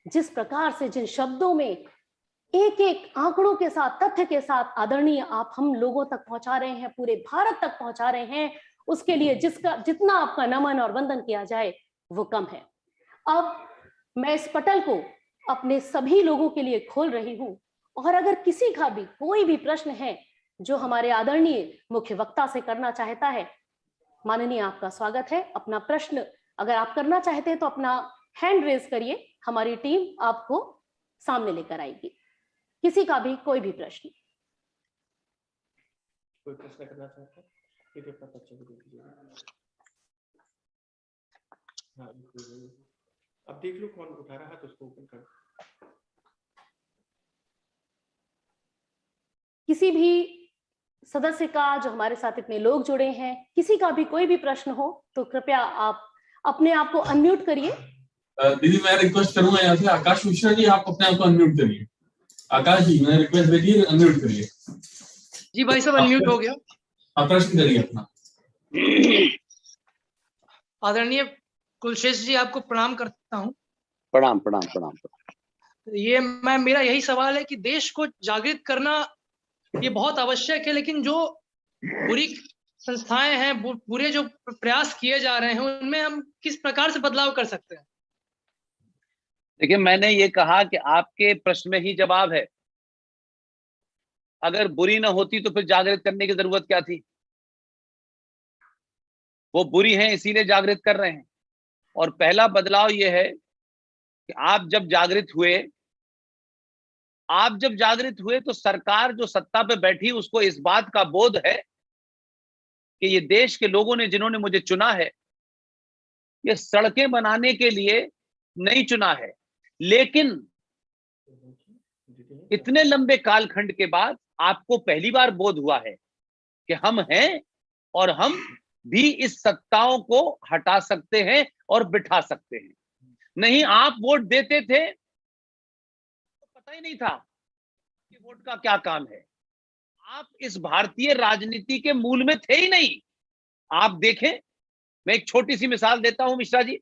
जिस प्रकार से, जिन शब्दों में एक एक आंकड़ों के साथ, तथ्य के साथ आदरणीय आप हम लोगों तक पहुंचा रहे हैं, पूरे भारत तक पहुंचा रहे हैं। उसके लिए जितना आपका नमन और वंदन किया जाए वो कम है। अब मैं इस पटल को अपने सभी लोगों के लिए खोल रही हूं, और अगर किसी का भी कोई भी प्रश्न है जो हमारे आदरणीय मुख्य वक्ता से करना चाहता है, माननीय आपका स्वागत है। अपना प्रश्न अगर आप करना चाहते हैं तो अपना हैंड रेज करिए, हमारी टीम आपको सामने लेकर आएगी। किसी का भी कोई भी प्रश्न। कोई प्रश्न करना चाहता है? अपना बच्चे को देख लीजिए। हाँ, अब देख लो कौन उठा रहा है तो उसको ओपन कर। किसी भी सदस्य का, जो हमारे साथ इतने लोग जुड़े हैं, किसी का भी कोई भी प्रश्न हो तो कृपया आप अपने आप को अनम्यूट करिए। दीदी मैं रिक्वेस्ट करूंगा यहाँ से आकाश मिश्रा जी, आप अपने आप को अनम्यूट करिए। आकाश जी मैंने रिक्वेस्ट भेजी है, अनम्यूट करिए। जी भाई साहब अनम्यूट हो गया। आप प्रश्न करिए अपना। आदरणीय कुलश्रेष्ठ जी आपको प्रणाम करता हूँ। प्रणाम प्रणाम प्रणाम। ये मेरा यही सवाल है कि देश को जागृत करना ये बहुत आवश्यक है, लेकिन जो बुरी संस्थाएं हैं, पूरे जो प्रयास किए जा रहे हैं, उनमें हम किस प्रकार से बदलाव कर सकते हैं? देखिए, मैंने ये कहा कि आपके प्रश्न में ही जवाब है। अगर बुरी ना होती तो फिर जागृत करने की जरूरत क्या थी? वो बुरी हैं इसीलिए जागृत कर रहे हैं। और पहला बदलाव ये है कि आप जब जागृत हुए तो सरकार जो सत्ता पे बैठी उसको इस बात का बोध है कि ये देश के लोगों ने, जिन्होंने मुझे चुना है, ये सड़कें बनाने के लिए नहीं चुना है। लेकिन इतने लंबे कालखंड के बाद आपको पहली बार बोध हुआ है कि हम हैं और हम भी इस सत्ताओं को हटा सकते हैं और बिठा सकते हैं। नहीं, आप वोट देते थे तो पता ही नहीं था कि वोट का क्या काम है। आप इस भारतीय राजनीति के मूल में थे ही नहीं। आप देखें, मैं एक छोटी सी मिसाल देता हूं मिश्रा जी,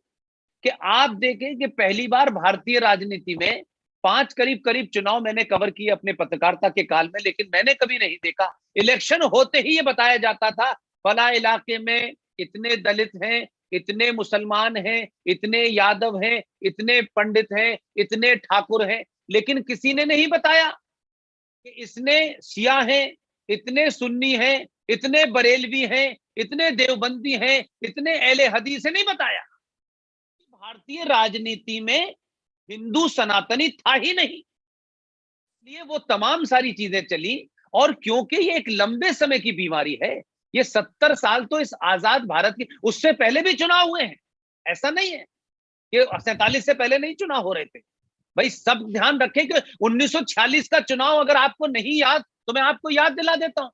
कि आप देखें कि पहली बार भारतीय राजनीति में 5 करीब चुनाव मैंने कवर किए अपने पत्रकारिता के काल में, लेकिन मैंने कभी नहीं देखा इलेक्शन होते ही ये बताया जाता था फला इलाके में इतने दलित हैं, इतने मुसलमान हैं, इतने यादव हैं, इतने पंडित हैं, इतने ठाकुर हैं। लेकिन किसी ने नहीं बताया कि इसने शिया हैं, इतने सुन्नी हैं, इतने बरेलवी हैं, इतने देवबंदी हैं, इतने अहले हदीस है। नहीं बताया। भारतीय राजनीति में हिंदू सनातनी था ही नहीं, इसलिए वो तमाम सारी चीजें चली। और क्योंकि ये एक लंबे समय की बीमारी है, ये 70 साल तो इस आजाद भारत की, उससे पहले भी चुनाव हुए हैं। ऐसा नहीं है कि 47 से पहले नहीं चुनाव हो रहे थे। भाई सब ध्यान रखें कि 1946 का चुनाव अगर आपको नहीं याद तो मैं आपको याद दिला देता हूं।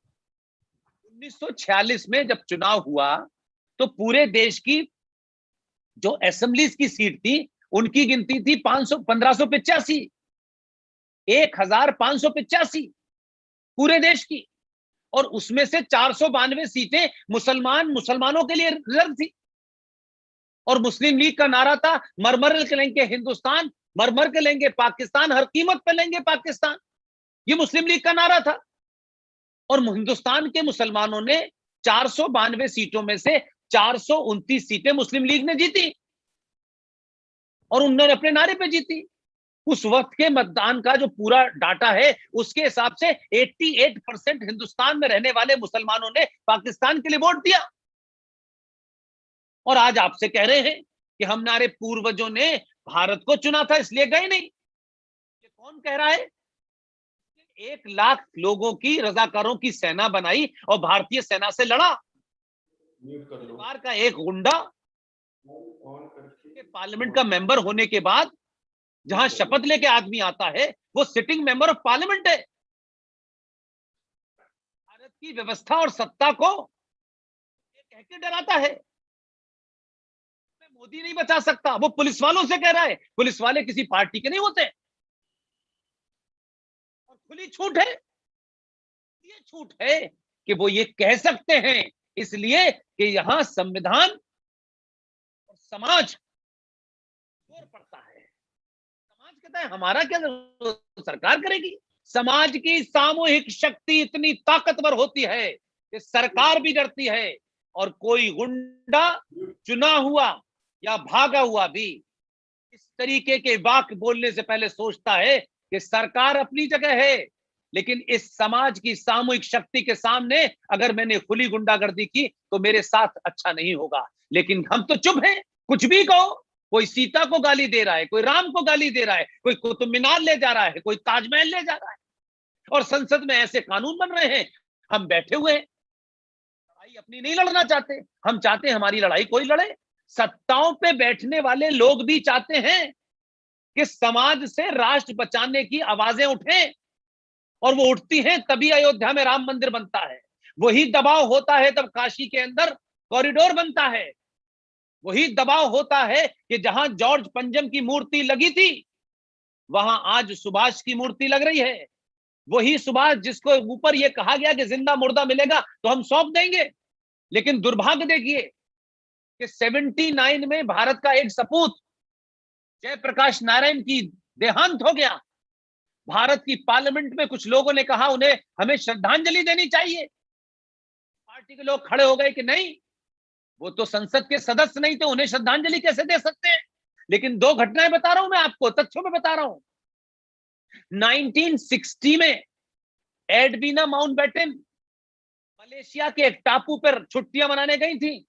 1946 में जब चुनाव हुआ तो पूरे देश की जो असेंबलीज की सीट थी उनकी गिनती थी 1585, 1585 पूरे देश की। और उसमें से 492 सीटें मुसलमानों के लिए रिजर्व थी। और मुस्लिम लीग का नारा था मरमर के लेंगे हिंदुस्तान, मरमर के लेंगे पाकिस्तान, हर कीमत पे लेंगे पाकिस्तान। ये मुस्लिम लीग का नारा था। और हिंदुस्तान के मुसलमानों ने 492 सीटों में से 429 सीटें मुस्लिम लीग ने जीती और उन्होंने अपने नारे पे जीती। उस वक्त के मतदान का जो पूरा डाटा है उसके हिसाब से 88% हिंदुस्तान में रहने वाले मुसलमानों ने पाकिस्तान के लिए वोट दिया। और आज आपसे कह रहे हैं कि हमारे पूर्वजों ने भारत को चुना था इसलिए गए नहीं। ये कौन कह रहा है? 1 लाख लोगों की, रजाकारों की सेना बनाई और भारतीय सेना से लड़ा। परिवार का एक गुंडा पार्लियामेंट का मेंबर होने के बाद जहां शपथ लेके आदमी आता है वो सिटिंग मेंबर ऑफ पार्लियामेंट है। भारत की व्यवस्था और सत्ता को कह के डराता है। मोदी नहीं बचा सकता, वो पुलिस वालों से कह रहा है। पुलिस वाले किसी पार्टी के नहीं होते। और खुली छूट है, ये छूट है कि वो ये कह सकते हैं इसलिए कि यहां संविधान और समाज जोर पड़ता है। समाज कहता है हमारा क्या, सरकार करेगी। समाज की सामूहिक शक्ति इतनी ताकतवर होती है कि सरकार भी डरती है, और कोई गुंडा चुना हुआ या भागा हुआ भी इस तरीके के वाक्य बोलने से पहले सोचता है कि सरकार अपनी जगह है, लेकिन इस समाज की सामूहिक शक्ति के सामने अगर मैंने खुली गुंडागर्दी की तो मेरे साथ अच्छा नहीं होगा। लेकिन हम तो चुप हैं, कुछ भी कहो। कोई सीता को गाली दे रहा है, कोई राम को गाली दे रहा है, कोई कुतुब मीनार ले जा रहा है, कोई ताजमहल ले जा रहा है, और संसद में ऐसे कानून बन रहे हैं। हम बैठे हुए हैं, लड़ाई अपनी नहीं लड़ना चाहते। हम चाहते हैं हमारी लड़ाई कोई लड़े। सत्ताओं पे बैठने वाले लोग भी चाहते हैं कि समाज से राष्ट्र बचाने की आवाजें उठें, और वो उठती हैं तभी अयोध्या में राम मंदिर बनता है। वही दबाव होता है तब काशी के अंदर कॉरिडोर बनता है। वही दबाव होता है कि जहां जॉर्ज पंजम की मूर्ति लगी थी वहां आज सुभाष की मूर्ति लग रही है। वही सुभाष जिसको ऊपर यह कहा गया कि जिंदा मुर्दा मिलेगा तो हम सौंप देंगे। लेकिन दुर्भाग्य देखिए कि 79 में भारत का एक सपूत जयप्रकाश नारायण की देहांत हो गया। भारत की पार्लियामेंट में कुछ लोगों ने कहा उन्हें हमें श्रद्धांजलि देनी चाहिए। पार्टी के लोग खड़े हो गए कि नहीं, वो तो संसद के सदस्य नहीं थे, उन्हें श्रद्धांजलि कैसे दे सकते हैं। लेकिन दो घटनाएं बता रहा हूं मैं आपको, तथ्यों में बता रहा हूं। 1960 में एडवीना माउंटबेटन मलेशिया के एक टापू पर छुट्टियां मनाने गई थी,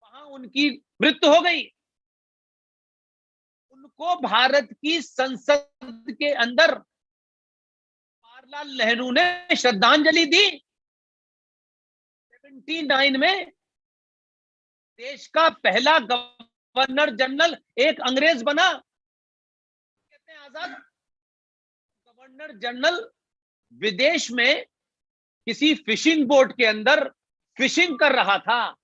वहां उनकी मृत्यु हो गई। उनको भारत की संसद के अंदर जवाहरलाल नेहरू ने श्रद्धांजलि दी। 79 में देश का पहला गवर्नर जनरल एक अंग्रेज बना, कहते हैं आजाद। गवर्नर जनरल विदेश में किसी फिशिंग बोट के अंदर फिशिंग कर रहा था।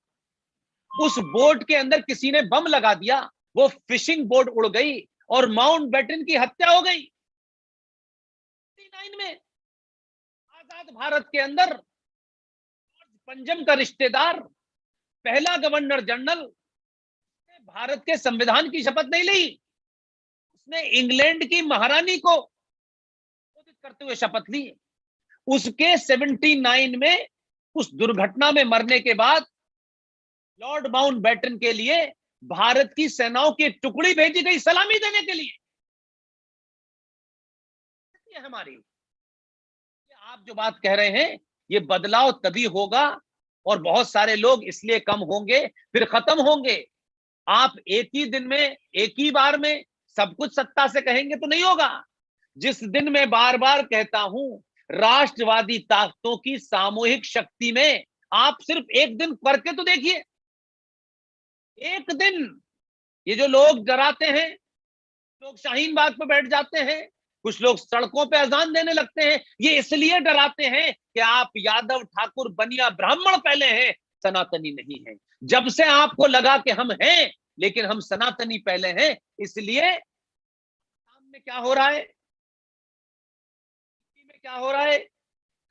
उस बोट के अंदर किसी ने बम लगा दिया, वो फिशिंग बोट उड़ गई और माउंटबेटन की हत्या हो गई। 79 में आजाद भारत के अंदर पंजम का रिश्तेदार पहला गवर्नर जनरल ने भारत के संविधान की शपथ नहीं ली, उसने इंग्लैंड की महारानी को संबोधित करते हुए शपथ ली। उसके 79 में उस दुर्घटना में मरने के बाद लॉर्ड माउंटबेटन के लिए भारत की सेनाओं की टुकड़ी भेजी गई सलामी देने के लिए। ये हमारी, आप जो बात कह रहे हैं ये बदलाव तभी होगा, और बहुत सारे लोग इसलिए कम होंगे फिर खत्म होंगे। आप एक ही दिन में एक ही बार में सब कुछ सत्ता से कहेंगे तो नहीं होगा। जिस दिन मैं बार बार कहता हूं राष्ट्रवादी ताकतों की सामूहिक शक्ति में, आप सिर्फ एक दिन करके तो देखिए। एक दिन ये जो लोग डराते हैं, लोग शाहीन बाग पे बैठ जाते हैं, कुछ लोग सड़कों पे अजान देने लगते हैं, ये इसलिए डराते हैं कि आप यादव ठाकुर बनिया ब्राह्मण पहले हैं, सनातनी नहीं है। जब से आपको लगा कि हम हैं लेकिन हम सनातनी पहले हैं, इसलिए सामने क्या हो रहा है, क्या हो रहा है,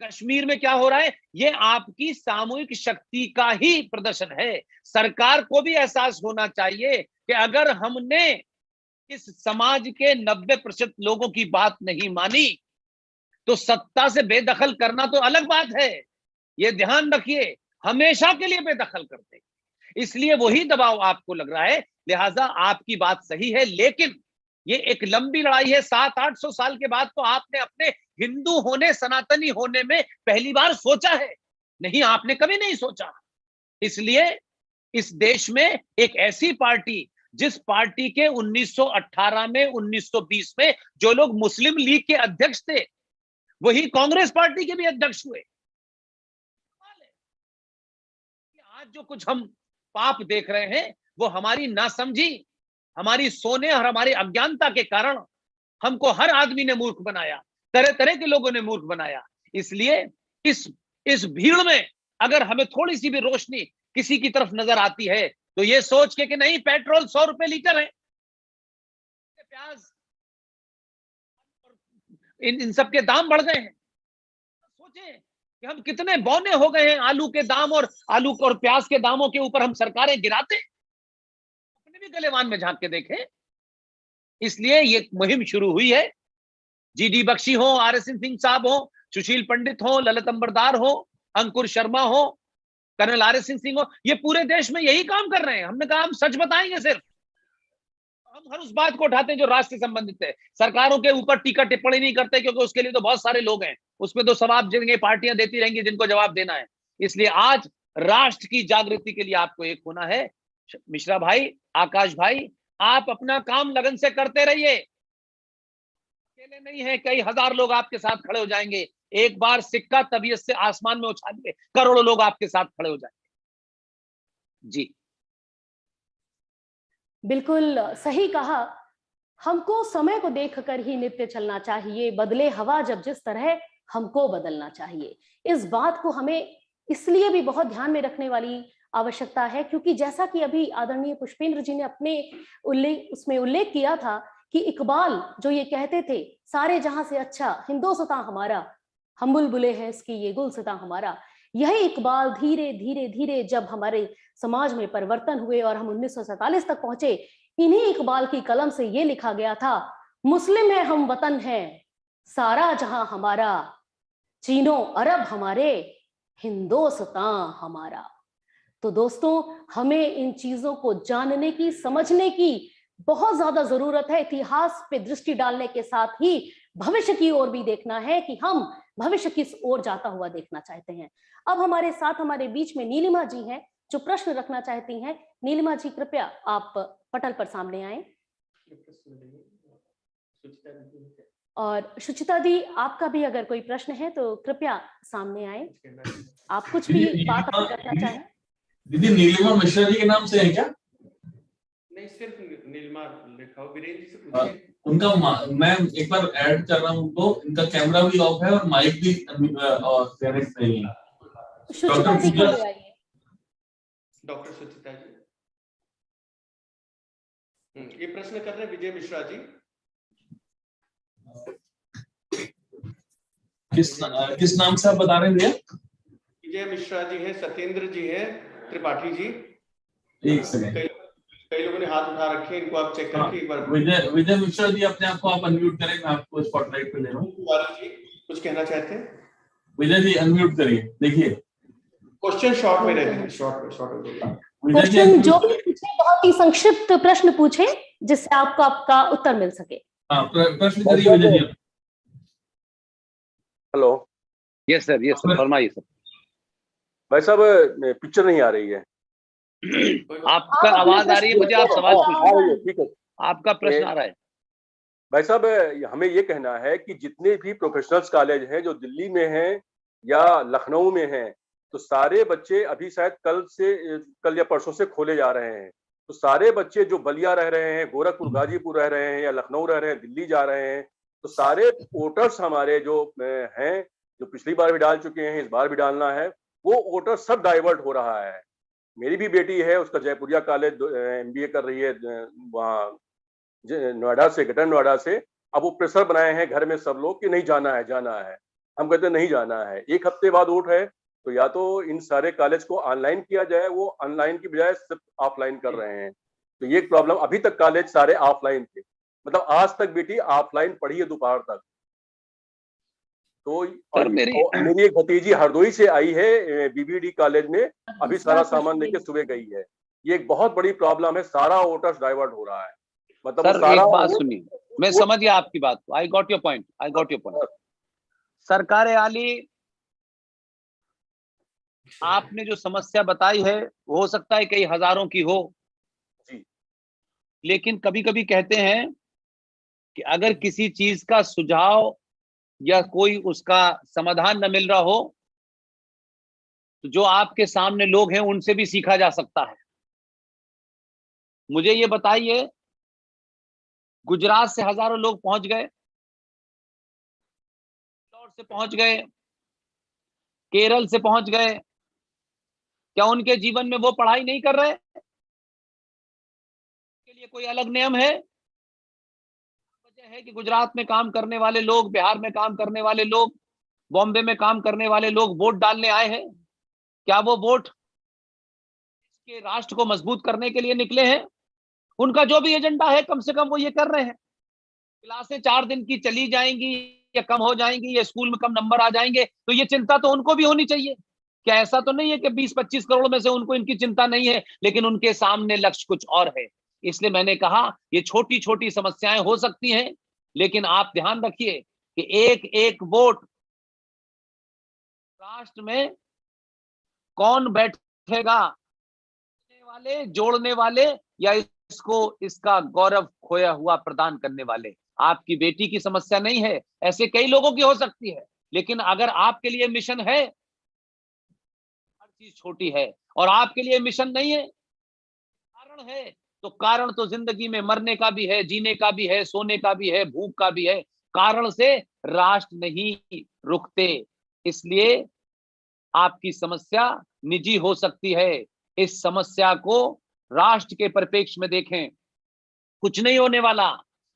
कश्मीर में क्या हो रहा है, ये आपकी सामूहिक शक्ति का ही प्रदर्शन है। सरकार को भी एहसास होना चाहिए कि अगर हमने इस समाज के 90% लोगों की बात नहीं मानी तो सत्ता से बेदखल करना तो अलग बात है। ये ध्यान रखिए, हमेशा के लिए बेदखल करते, इसलिए वही दबाव आपको लग रहा है। लिहाजा आपकी बात सही है, लेकिन ये एक लंबी लड़ाई है। 700-800 साल के बाद तो आपने अपने हिंदू होने, सनातनी होने में पहली बार सोचा है, नहीं आपने कभी नहीं सोचा। इसलिए इस देश में एक ऐसी पार्टी, जिस पार्टी के 1918 में, 1920 में जो लोग मुस्लिम लीग के अध्यक्ष थे वही कांग्रेस पार्टी के भी अध्यक्ष हुए। आज जो कुछ हम पाप देख रहे हैं वो हमारी नासमझी, हमारी सोने और हमारी अज्ञानता के कारण हमको हर आदमी ने मूर्ख बनाया, तरह तरह के लोगों ने मूर्ख बनाया। इसलिए इस भीड़ में अगर हमें थोड़ी सी भी रोशनी किसी की तरफ नजर आती है तो ये सोच के कि नहीं पेट्रोल 100 रुपए लीटर है, प्याज इन सब के दाम बढ़ गए हैं, सोचें कि हम कितने बौने हो गए हैं आलू के दाम और प्याज के दामों के ऊपर हम सरकारें गिराते। अपने भी गलेवान में झांक के देखें। इसलिए ये मुहिम शुरू हुई है। जीडी बख्शी हो, RSN सिंह साहब हो, सुशील पंडित हो, ललित अंबरदार हो, अंकुर शर्मा हो, कर्नल RSN सिंह हो, ये पूरे देश में यही काम कर रहे हैं। हमने कहा हम सच बताएंगे, सिर्फ हम हर उस बात को उठाते हैं जो राष्ट्र से संबंधित है। सरकारों के ऊपर टीका टिप्पणी नहीं करते, क्योंकि उसके लिए तो बहुत सारे लोग हैं, उसमें तो सवाब देंगे, पार्टियां देती रहेंगी जिनको जवाब देना है। इसलिए आज राष्ट्र की जागृति के लिए आपको एक होना है। मिश्रा भाई, आकाश भाई, आप अपना काम लगन से करते रहिए। अकेले नहीं है, कई हजार लोग आपके साथ खड़े हो जाएंगे। एक बार सिक्का तबीयत से आसमान में उछालिए, करोड़ों लोग आपके साथ खड़े हो जाएंगे। जी बिल्कुल सही कहा। हमको समय को देखकर ही नित्य चलना चाहिए, बदले हवा जब जिस तरह हमको बदलना चाहिए। इस बात को हमें इसलिए भी बहुत ध्यान में रखने वाली आवश्यकता है, क्योंकि जैसा कि अभी आदरणीय पुष्पेंद्र जी ने अपने उसमें उल्लेख किया था कि इकबाल जो ये कहते थे, सारे जहां से अच्छा हिंदुस्तान हमारा, हम बुलबुले हैं इसकी ये गुलसितां हमारा। यही इकबाल धीरे धीरे धीरे जब हमारे समाज में परिवर्तन हुए और हम 1947 तक पहुंचे, इन्हीं इकबाल की कलम से ये लिखा गया था, मुस्लिम है हम वतन है सारा जहां हमारा, चीनो अरब हमारे हिंदुस्तान हमारा। तो दोस्तों, हमें इन चीजों को जानने की, समझने की बहुत ज्यादा जरूरत है। इतिहास पे दृष्टि डालने के साथ ही भविष्य की ओर भी देखना है कि हम भविष्य की ओर जाता हुआ देखना चाहते हैं। अब हमारे साथ, हमारे बीच में नीलिमा जी हैं जो प्रश्न रखना चाहती हैं। नीलिमा जी, कृपया आप पटल पर सामने आए। और सुचिता दी, आपका भी अगर कोई प्रश्न है तो कृपया सामने आए, आप कुछ भी बात अपनी करना चाहें। दीदी, नीलिमा मिश्रा जी के नाम से है क्या? नहीं, सिर्फ नीलिमा लिखा हो। वीरेंद्र जी से पूछिए। उनका मैं एक बार ऐड कर रहा हूं उनको, इनका कैमरा भी ऑफ है और माइक भी कनेक्ट नहीं है। सुचिता जी को ले आइए। डॉक्टर सुचिता जी, ये प्रश्न कर रहे हैं विजय मिश्रा जी। किस नाम से आप बता रहे हैं भैया? विजय मिश्रा जी हैं, सत्येंद्र जी हैं, त्रिपाठी जी। एक सेकंड, कई लोगों ने हाथ उठा रखे हैं, इनको आप चेक करके एक बार। विजय मिश्रा जी, अपने आप को आप अनम्यूट करें, मैं आपको स्पॉटलाइट पे ले रहा हूँ। जी कुछ कहना चाहते हैं? विजय जी अनम्यूट करिए, देखिए क्वेश्चन शॉर्ट में रहते हैं, शॉर्ट क्वेश्चन जो भी पूछे बहुत ही संक्षिप्त प्रश्न पूछे, जिससे आपको आपका उत्तर मिल सके। हाँ, प्रश्न करिए Vijay ji. Hello. Yes sir, फरमाइए सर। भाई साहब, पिक्चर नहीं आ रही है। आपका आवाज आ रही है मुझे, आप सवाल पूछिए। ठीक है, आपका प्रश्न आ रहा है। भाई साहब, हमें ये कहना है कि जितने भी प्रोफेशनल्स कॉलेज हैं जो दिल्ली में हैं या लखनऊ में हैं, तो सारे बच्चे अभी शायद कल या परसों से खोले जा रहे हैं। तो सारे बच्चे जो बलिया रह रहे हैं, गोरखपुर गाजीपुर रह रहे हैं, या लखनऊ रह रहे हैं, दिल्ली जा रहे हैं, तो सारे वोटर्स हमारे जो हैं, जो पिछली बार भी डाल चुके हैं, इस बार भी डालना है, वो वोटर सब डाइवर्ट हो रहा है। मेरी भी बेटी है, उसका जयपुरिया कॉलेज MBA कर रही है वहाँ नोएडा से, ग्रेटर नोएडा से। अब वो प्रेशर बनाए हैं घर में सब लोग कि नहीं जाना है, जाना है। हम कहते हैं नहीं जाना है। एक हफ्ते बाद वोट है, तो या तो इन सारे कॉलेज को ऑनलाइन किया जाए, वो ऑनलाइन की बजाय सिर्फ ऑफलाइन कर रहे हैं। तो ये प्रॉब्लम, अभी तक कॉलेज सारे ऑफलाइन थे, मतलब आज तक बेटी ऑफलाइन पढ़ी है दोपहर तक। तो मेरी एक भतीजी हरदोई से आई है BBD कॉलेज में, अभी सारा सामान लेके सुबह गई है। ये एक बहुत बड़ी प्रॉब्लम है, सारा वोटर्स डाइवर्ट हो रहा है। मतलब सर एक बात सुनिए, मैं समझ गया आपकी बात को। I got your point. सरकार आली, आपने जो समस्या बताई है हो सकता है कई हजारों की हो जी, लेकिन कभी कभी कहते हैं कि अगर किसी चीज का सुझाव या कोई उसका समाधान न मिल रहा हो, तो जो आपके सामने लोग हैं उनसे भी सीखा जा सकता है। मुझे ये बताइए, गुजरात से हजारों लोग पहुंच गए, इंदौर से पहुंच गए, केरल से पहुंच गए, क्या उनके जीवन में वो पढ़ाई नहीं कर रहे? के लिए कोई अलग नियम है? वजह है कि गुजरात में काम करने वाले लोग, बिहार में काम करने वाले लोग, बॉम्बे में काम करने वाले लोग वोट डालने आए हैं। क्या वो वोट इसके राष्ट्र को मजबूत करने के लिए निकले हैं? उनका जो भी एजेंडा है, कम से कम वो ये कर रहे हैं। क्लासें 4 दिन की चली जाएंगी या कम हो जाएंगी या स्कूल में कम नंबर आ जाएंगे, तो ये चिंता तो उनको भी होनी चाहिए। क्या ऐसा तो नहीं है कि 20-25 करोड़ में से उनको इनकी चिंता नहीं है, लेकिन उनके सामने लक्ष्य कुछ और है। इसलिए मैंने कहा ये छोटी छोटी समस्याएं हो सकती हैं, लेकिन आप ध्यान रखिए कि एक एक वोट राष्ट्र में कौन बैठेगा, वाले, जोड़ने वाले, या इसको इसका गौरव खोया हुआ प्रदान करने वाले। आपकी बेटी की समस्या नहीं है, ऐसे कई लोगों की हो सकती है, लेकिन अगर आपके लिए मिशन है, हर चीज छोटी है, और आपके लिए मिशन नहीं है, कारण है, तो कारण तो जिंदगी में मरने का भी है, जीने का भी है, सोने का भी है, भूख का भी है। कारण से राष्ट्र नहीं रुकते। इसलिए आपकी समस्या निजी हो सकती है, इस समस्या को राष्ट्र के परिप्रेक्ष्य में देखें। कुछ नहीं होने वाला,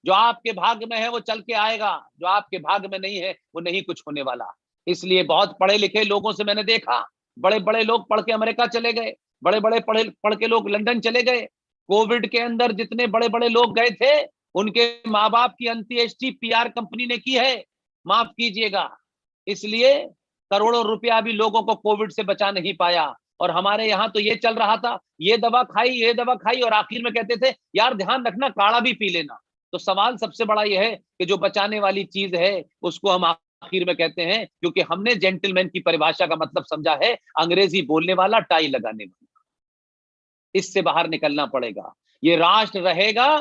जो आपके भाग्य में है वो चल के आएगा, जो आपके भाग्य में नहीं है वो नहीं कुछ होने वाला। इसलिए बहुत पढ़े लिखे लोगों से मैंने देखा, बड़े बड़े लोग पढ़ के अमेरिका चले गए, बड़े बड़े पढ़ के लोग लंदन चले गए। कोविड के अंदर जितने बड़े बड़े लोग गए थे, उनके माँ बाप की अंत्येष्टि पीआर कंपनी ने की है, माफ कीजिएगा। इसलिए करोड़ों रुपया भी लोगों को कोविड से बचा नहीं पाया। और हमारे यहाँ तो ये चल रहा था, ये दवा खाई, और आखिर में कहते थे यार ध्यान रखना काढ़ा भी पी लेना। तो सवाल सबसे बड़ा यह है कि जो बचाने वाली चीज है उसको हम आखिर में कहते हैं, क्योंकि हमने जेंटलमैन की परिभाषा का मतलब समझा है अंग्रेजी बोलने वाला, टाई लगाने वाला। इससे बाहर निकलना पड़ेगा। ये राष्ट्र रहेगा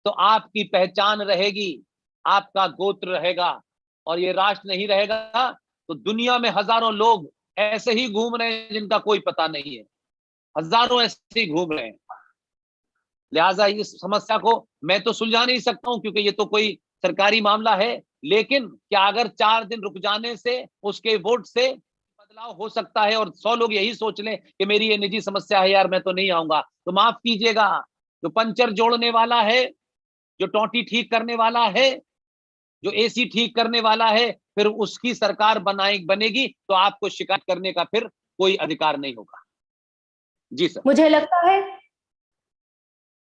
तो आपकी पहचान रहेगी, आपका गोत्र रहेगा, और ये राष्ट्र नहीं रहेगा तो दुनिया में हजारों लोग ऐसे ही घूम रहे हैं जिनका कोई पता नहीं है, हजारों ऐसे ही घूम रहे हैं। लिहाजा इस समस्या को मैं तो सुलझा नहीं सकता हूं, क्योंकि ये तो कोई सरकारी मामला है, लेकिन क्या अगर 4 दिन रुक जाने से, उसके वोट से बदलाव हो सकता है, और 100 लोग यही सोच लें कि मेरी ये निजी समस्या है यार मैं तो नहीं आऊंगा, तो माफ कीजिएगा, जो पंचर जोड़ने वाला है, जो टोंटी ठीक करने वाला है, जो एसी ठीक करने वाला है, फिर उसकी सरकार बनेगी तो आपको शिकायत करने का फिर कोई अधिकार नहीं होगा। जी सर। मुझे लगता है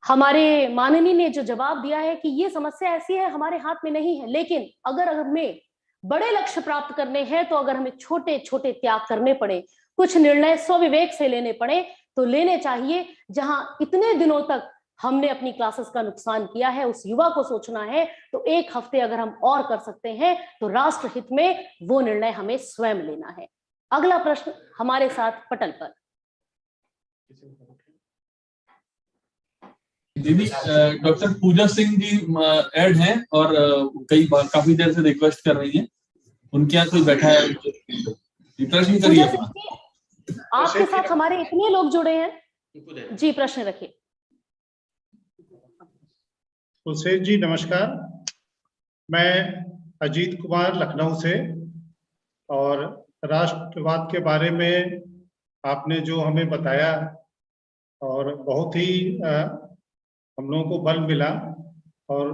हमारे माननीय ने जो जवाब दिया है कि ये समस्या ऐसी है हमारे हाथ में नहीं है, लेकिन अगर हमें बड़े लक्ष्य प्राप्त करने हैं तो अगर हमें छोटे छोटे त्याग करने पड़े, कुछ निर्णय स्वविवेक से लेने पड़े तो लेने चाहिए। जहां इतने दिनों तक हमने अपनी क्लासेस का नुकसान किया है, उस युवा को सोचना है तो 1 हफ्ते अगर हम और कर सकते हैं तो राष्ट्र हित में वो निर्णय हमें स्वयं लेना है। अगला प्रश्न हमारे साथ पटल पर। दीदी, डॉक्टर पूजा सिंह जी ऐड हैं और कई बार काफी देर से रिक्वेस्ट कर रही हैं, उनके यहाँ कोई बैठा है, प्रश्न करिए। आपके साथ हमारे इतने लोग जुड़े हैं जी, प्रश्न रखिए। कुलसेठ जी नमस्कार, मैं अजीत कुमार लखनऊ से, और राष्ट्रवाद के बारे में आपने जो हमें बताया और बहुत ही हम लोगों को बल मिला, और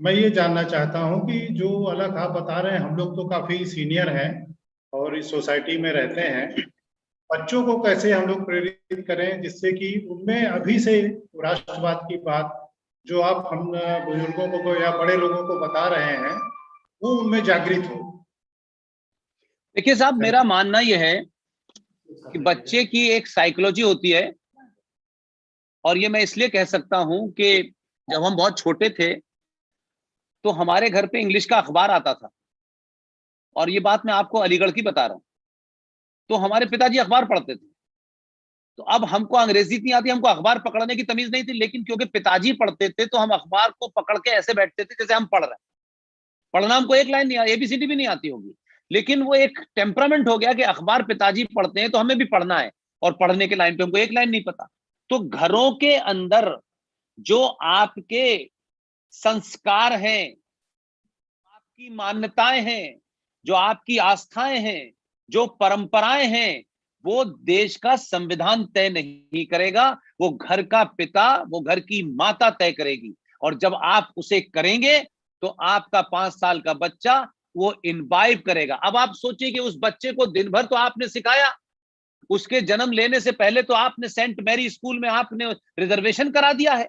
मैं ये जानना चाहता हूं कि जो अलग आप बता रहे हैं, हम लोग तो काफी सीनियर हैं और इस सोसाइटी में रहते हैं, बच्चों को कैसे हम लोग प्रेरित करें जिससे कि उनमें अभी से राष्ट्रवाद की बात जो आप हम बुजुर्गों को या बड़े लोगों को बता रहे हैं वो उनमें जागृत हो। देखिए साहब, मेरा मानना यह है कि बच्चे की एक साइकोलॉजी होती है, और ये मैं इसलिए कह सकता हूं कि जब हम बहुत छोटे थे तो हमारे घर पे इंग्लिश का अखबार आता था, और ये बात मैं आपको अलीगढ़ की बता रहा हूं। तो हमारे पिताजी अखबार पढ़ते थे, तो अब हमको अंग्रेजी नहीं आती, हमको अखबार पकड़ने की तमीज नहीं थी, लेकिन क्योंकि पिताजी पढ़ते थे तो हम अखबार को पकड़ के ऐसे बैठते थे जैसे हम पढ़ रहे हैं। पढ़ना हमको एक लाइन नहीं आती, एबीसीडी भी नहीं आती होगी, लेकिन वो एक टेम्परामेंट हो गया कि अखबार पिताजी पढ़ते हैं तो हमें भी पढ़ना है, और पढ़ने के लाइन पे हमको एक लाइन नहीं पता। तो घरों के अंदर जो आपके संस्कार हैं, आपकी मान्यताएं हैं, जो आपकी आस्थाएं हैं, जो परंपराएं हैं, वो देश का संविधान तय नहीं करेगा, वो घर का पिता, वो घर की माता तय करेगी। और जब आप उसे करेंगे तो आपका 5 साल का बच्चा वो इनवाइव करेगा। अब आप सोचिए कि उस बच्चे को दिन भर तो आपने सिखाया, उसके जन्म लेने से पहले तो आपने सेंट मैरी स्कूल में आपने रिजर्वेशन करा दिया है,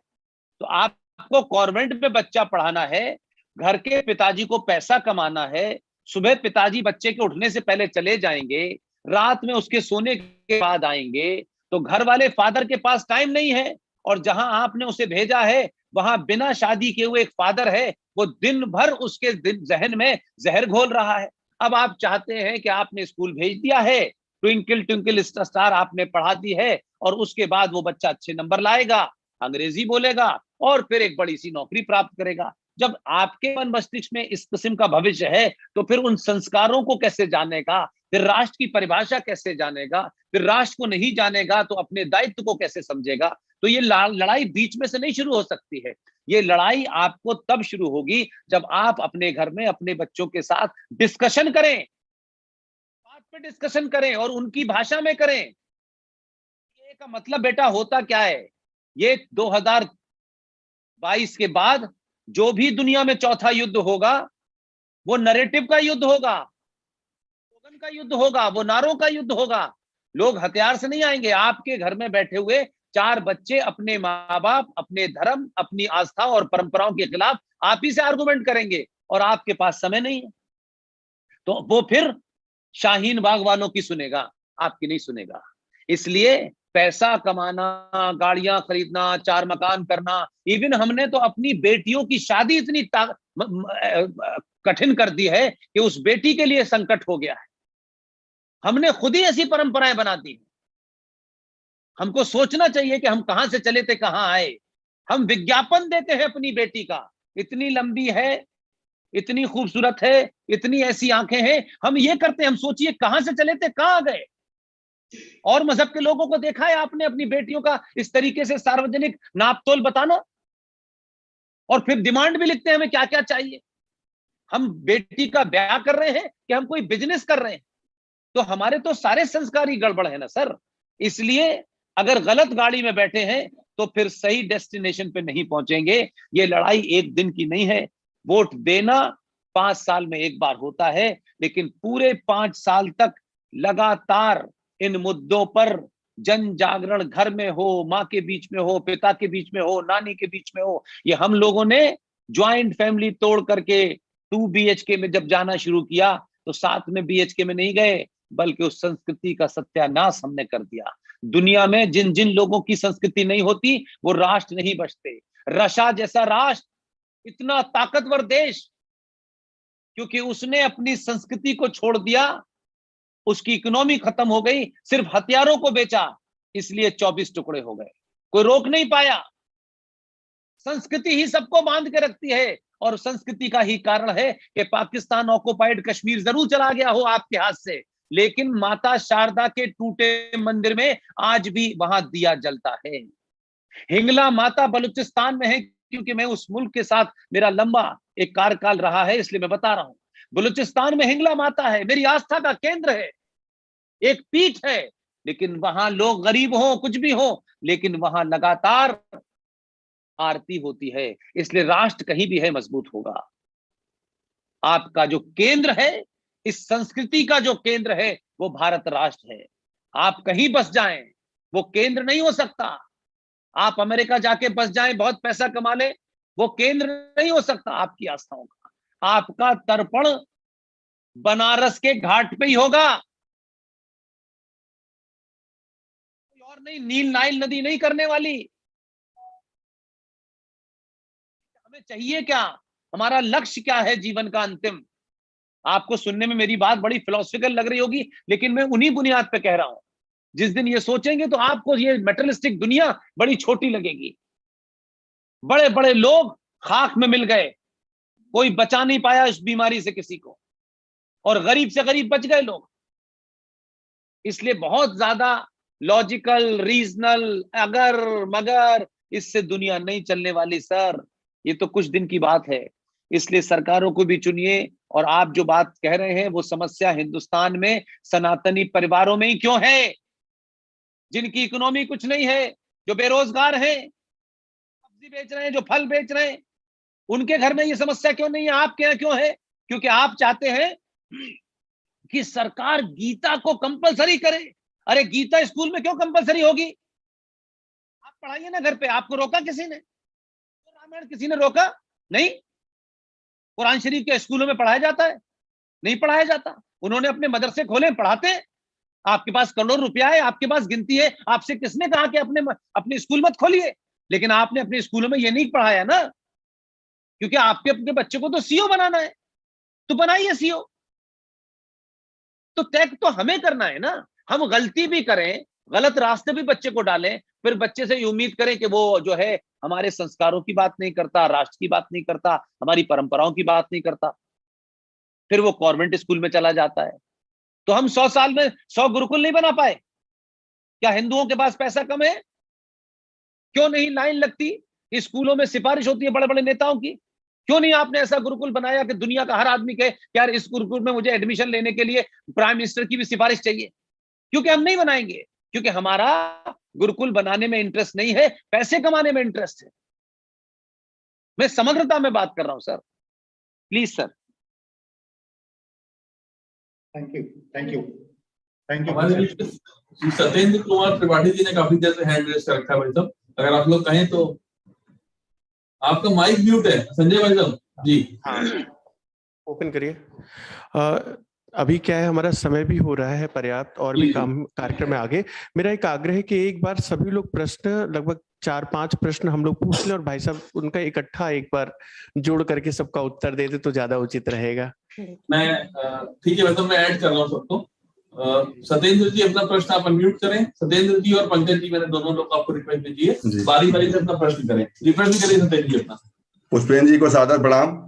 तो आप आपको कॉन्वेंट में बच्चा पढ़ाना है, घर के पिताजी को पैसा कमाना है, सुबह पिताजी बच्चे के उठने से पहले चले जाएंगे, रात में उसके सोने के बाद आएंगे, तो घर वाले फादर के पास टाइम नहीं है। और जहां आपने उसे भेजा है वहां बिना शादी के हुए एक फादर है, वो दिन भर उसके जहन में जहर घोल रहा है। अब आप चाहते हैं कि आपने स्कूल भेज दिया है, ट्विंकल ट्विंकल स्टार आपने पढ़ा दी है, और उसके बाद वो बच्चा अच्छे नंबर लाएगा, अंग्रेजी बोलेगा और फिर एक बड़ी सी नौकरी प्राप्त करेगा। जब आपके मन मस्तिष्क में इस किस्म का भविष्य है, तो फिर उन संस्कारों को कैसे जानेगा, फिर राष्ट्र की परिभाषा कैसे जानेगा, फिर राष्ट्र को नहीं जानेगा तो अपने दायित्व को कैसे समझेगा। तो ये लड़ाई बीच में से नहीं शुरू हो सकती है। ये लड़ाई आपको तब शुरू होगी जब आप अपने घर में अपने बच्चों के साथ डिस्कशन करें, बात पे डिस्कशन करें और उनकी भाषा में करें। ये का मतलब बेटा होता क्या है, ये 2022 के बाद जो भी दुनिया में चौथा युद्ध होगा वो नैरेटिव का युद्ध होगा, स्लोगन का युद्ध होगा, वो नारों का युद्ध होगा। लोग हथियार से नहीं आएंगे। आपके घर में बैठे हुए 4 बच्चे अपने माँ बाप, अपने धर्म, अपनी आस्था और परंपराओं के खिलाफ आप ही से आर्गुमेंट करेंगे, और आपके पास समय नहीं है, तो वो फिर शाहीन बाग वालों की सुनेगा, आपकी नहीं सुनेगा। इसलिए पैसा कमाना, गाड़ियां खरीदना, 4 मकान करना, इवन हमने तो अपनी बेटियों की शादी इतनी कठिन कर दी है कि उस बेटी के लिए संकट हो गया है। हमने खुद ही ऐसी परंपराएं बना दी। हमको सोचना चाहिए कि हम कहां से चले थे, कहां आए। हम विज्ञापन देते हैं अपनी बेटी का, इतनी लंबी है, इतनी खूबसूरत है, इतनी ऐसी आंखें हैं, हम ये करते हैं। हम सोचिए कहां से चले थे, कहां गए। और मजहब के लोगों को देखा है आपने अपनी बेटियों का इस तरीके से सार्वजनिक नापतोल बताना, और फिर डिमांड भी लिखते हैं हमें क्या क्या चाहिए। हम बेटी का ब्याह कर रहे हैं कि हम कोई बिजनेस कर रहे हैं? तो हमारे तो सारे संस्कार ही गड़बड़ है ना सर। इसलिए अगर गलत गाड़ी में बैठे हैं तो फिर सही डेस्टिनेशन पे नहीं पहुंचेंगे। ये लड़ाई एक दिन की नहीं है। वोट देना 5 साल में एक बार होता है, लेकिन पूरे 5 साल तक लगातार इन मुद्दों पर जन जागरण, घर में हो, माँ के बीच में हो, पिता के बीच में हो, नानी के बीच में हो। ये हम लोगों ने ज्वाइंट फैमिली तोड़ करके 2 BHK में जब जाना शुरू किया तो साथ में BHK में नहीं गए, बल्कि उस संस्कृति का सत्यानाश हमने कर दिया। दुनिया में जिन जिन लोगों की संस्कृति नहीं होती वो राष्ट्र नहीं बचते। रशिया जैसा राष्ट्र इतना ताकतवर देश, क्योंकि उसने अपनी संस्कृति को छोड़ दिया, उसकी इकोनॉमी खत्म हो गई, सिर्फ हथियारों को बेचा, इसलिए 24 टुकड़े हो गए। कोई रोक नहीं पाया। संस्कृति ही सबको बांध के रखती है, और संस्कृति का ही कारण है कि पाकिस्तान ऑक्युपाइड कश्मीर जरूर चला गया हो आपके हाथ से, लेकिन माता शारदा के टूटे मंदिर में आज भी वहां दिया जलता है। हिंगला माता बलूचिस्तान में है, क्योंकि मैं उस मुल्क के साथ मेरा लंबा एक कार्यकाल रहा है, इसलिए मैं बता रहा हूं। बलूचिस्तान में हिंगला माता है, मेरी आस्था का केंद्र है, एक पीठ है। लेकिन वहां लोग गरीब हो, कुछ भी हो, लेकिन वहां लगातार आरती होती है। इसलिए राष्ट्र कहीं भी है मजबूत होगा। आपका जो केंद्र है, इस संस्कृति का जो केंद्र है, वो भारत राष्ट्र है। आप कहीं बस जाएं, वो केंद्र नहीं हो सकता। आप अमेरिका जाके बस जाएं, बहुत पैसा कमा ले, वो केंद्र नहीं हो सकता आपकी आस्थाओं का। आपका तर्पण बनारस के घाट पे ही होगा, और नहीं। नील नाइल नदी नहीं करने वाली। हमें चाहिए क्या, हमारा लक्ष्य क्या है जीवन का अंतिम। आपको सुनने में मेरी बात बड़ी फिलोसफिकल लग रही होगी, लेकिन मैं उन्हीं बुनियाद पे कह रहा हूं। जिस दिन ये सोचेंगे तो आपको ये मेटलिस्टिक दुनिया बड़ी छोटी लगेगी। बड़े बड़े लोग खाक में मिल गए, कोई बचा नहीं पाया इस बीमारी से किसी को, और गरीब से गरीब बच गए लोग। इसलिए बहुत ज्यादा लॉजिकल, रीजनल, अगर मगर, इससे दुनिया नहीं चलने वाली सर। ये तो कुछ दिन की बात है। इसलिए सरकारों को भी चुनिए। और आप जो बात कह रहे हैं, वो समस्या हिंदुस्तान में सनातनी परिवारों में ही क्यों है, जिनकी इकोनॉमी कुछ नहीं है, जो बेरोजगार हैं, सब्जी बेच रहे हैं, जो फल बेच रहे हैं, उनके घर में ये समस्या क्यों नहीं है, आपके यहाँ क्यों है? क्योंकि आप चाहते हैं कि सरकार गीता को कंपलसरी करे। अरे गीता स्कूल में क्यों कंपलसरी होगी? आप पढ़ाइए ना घर पे, आपको रोका किसी ने? गवर्नमेंट किसी ने रोका नहीं। कुरान शरीफ के स्कूलों में पढ़ाया जाता है? नहीं पढ़ाया जाता। उन्होंने अपने मदरसे खोले, पढ़ाते हैं। आपके पास करोड़ रुपया है, आपके पास गिनती है, आपसे किसने कहा कि अपने स्कूल मत खोलिए? लेकिन आपने अपने स्कूलों में ये नहीं पढ़ाया ना, क्योंकि आपके अपने बच्चे को तो सीओ बनाना है, तो बनाइए सीओ। तो तय तो हमें करना है ना। हम गलती भी करें, गलत रास्ते भी बच्चे को डालें, फिर बच्चे से ये उम्मीद करें कि वो जो है हमारे संस्कारों की बात नहीं करता, राष्ट्र की बात नहीं करता, हमारी परंपराओं की बात नहीं करता, फिर वो कॉन्वेंट स्कूल में चला जाता है। तो हम 100 साल में 100 गुरुकुल नहीं बना पाए? क्या हिंदुओं के पास पैसा कम है? क्यों नहीं लाइन लगती? स्कूलों में सिफारिश होती है बड़े बड़े नेताओं की। क्यों नहीं आपने ऐसा गुरुकुल बनाया कि दुनिया का हर आदमी कहे कि यार इस गुरुकुल में मुझे एडमिशन लेने के लिए प्राइम मिनिस्टर की भी सिफारिश चाहिए? क्योंकि हम नहीं बनाएंगे, क्योंकि हमारा गुरुकुल बनाने में इंटरेस्ट नहीं है, पैसे कमाने में इंटरेस्ट है। मैं समग्रता में बात कर रहा हूं sir, please sir. Thank you, thank you, thank हमारे यू। बीच श्री सत्येंद्र कुमार त्रिपाठी जी ने काफी देर से हैंड रेज कर रखा है भाई साहब, अगर आप लोग कहें तो। आपका माइक म्यूट है संजय भाई साहब जी। हाँ, ओपन करिए। अभी क्या है, हमारा समय भी हो रहा है पर्याप्त, और भी काम कार्यक्रम में आगे। मेरा एक आग्रह है कि एक बार सभी लोग प्रश्न, लगभग 4-5 प्रश्न हम लोग पूछ लें, और भाई साहब उनका इकट्ठा एक बार जोड़ करके सबका उत्तर दे दे तो ज्यादा उचित रहेगा। मैं ठीक है भाई साहब, मैं ऐड कर रहा हूँ सबको। सत्येंद्र जी अपना प्रश्न आप अनम्यूट करें। सत्येंद्र जी और पंकज जी, मैंने दोनों लोग आपको रिक्वेस्ट भेजी है, बारी बारी से अपना प्रश्न करें। रिक्वेस्ट करिए सत्येंद्र जी अपना। पुष्पेंद्र जी को सादर प्रणाम।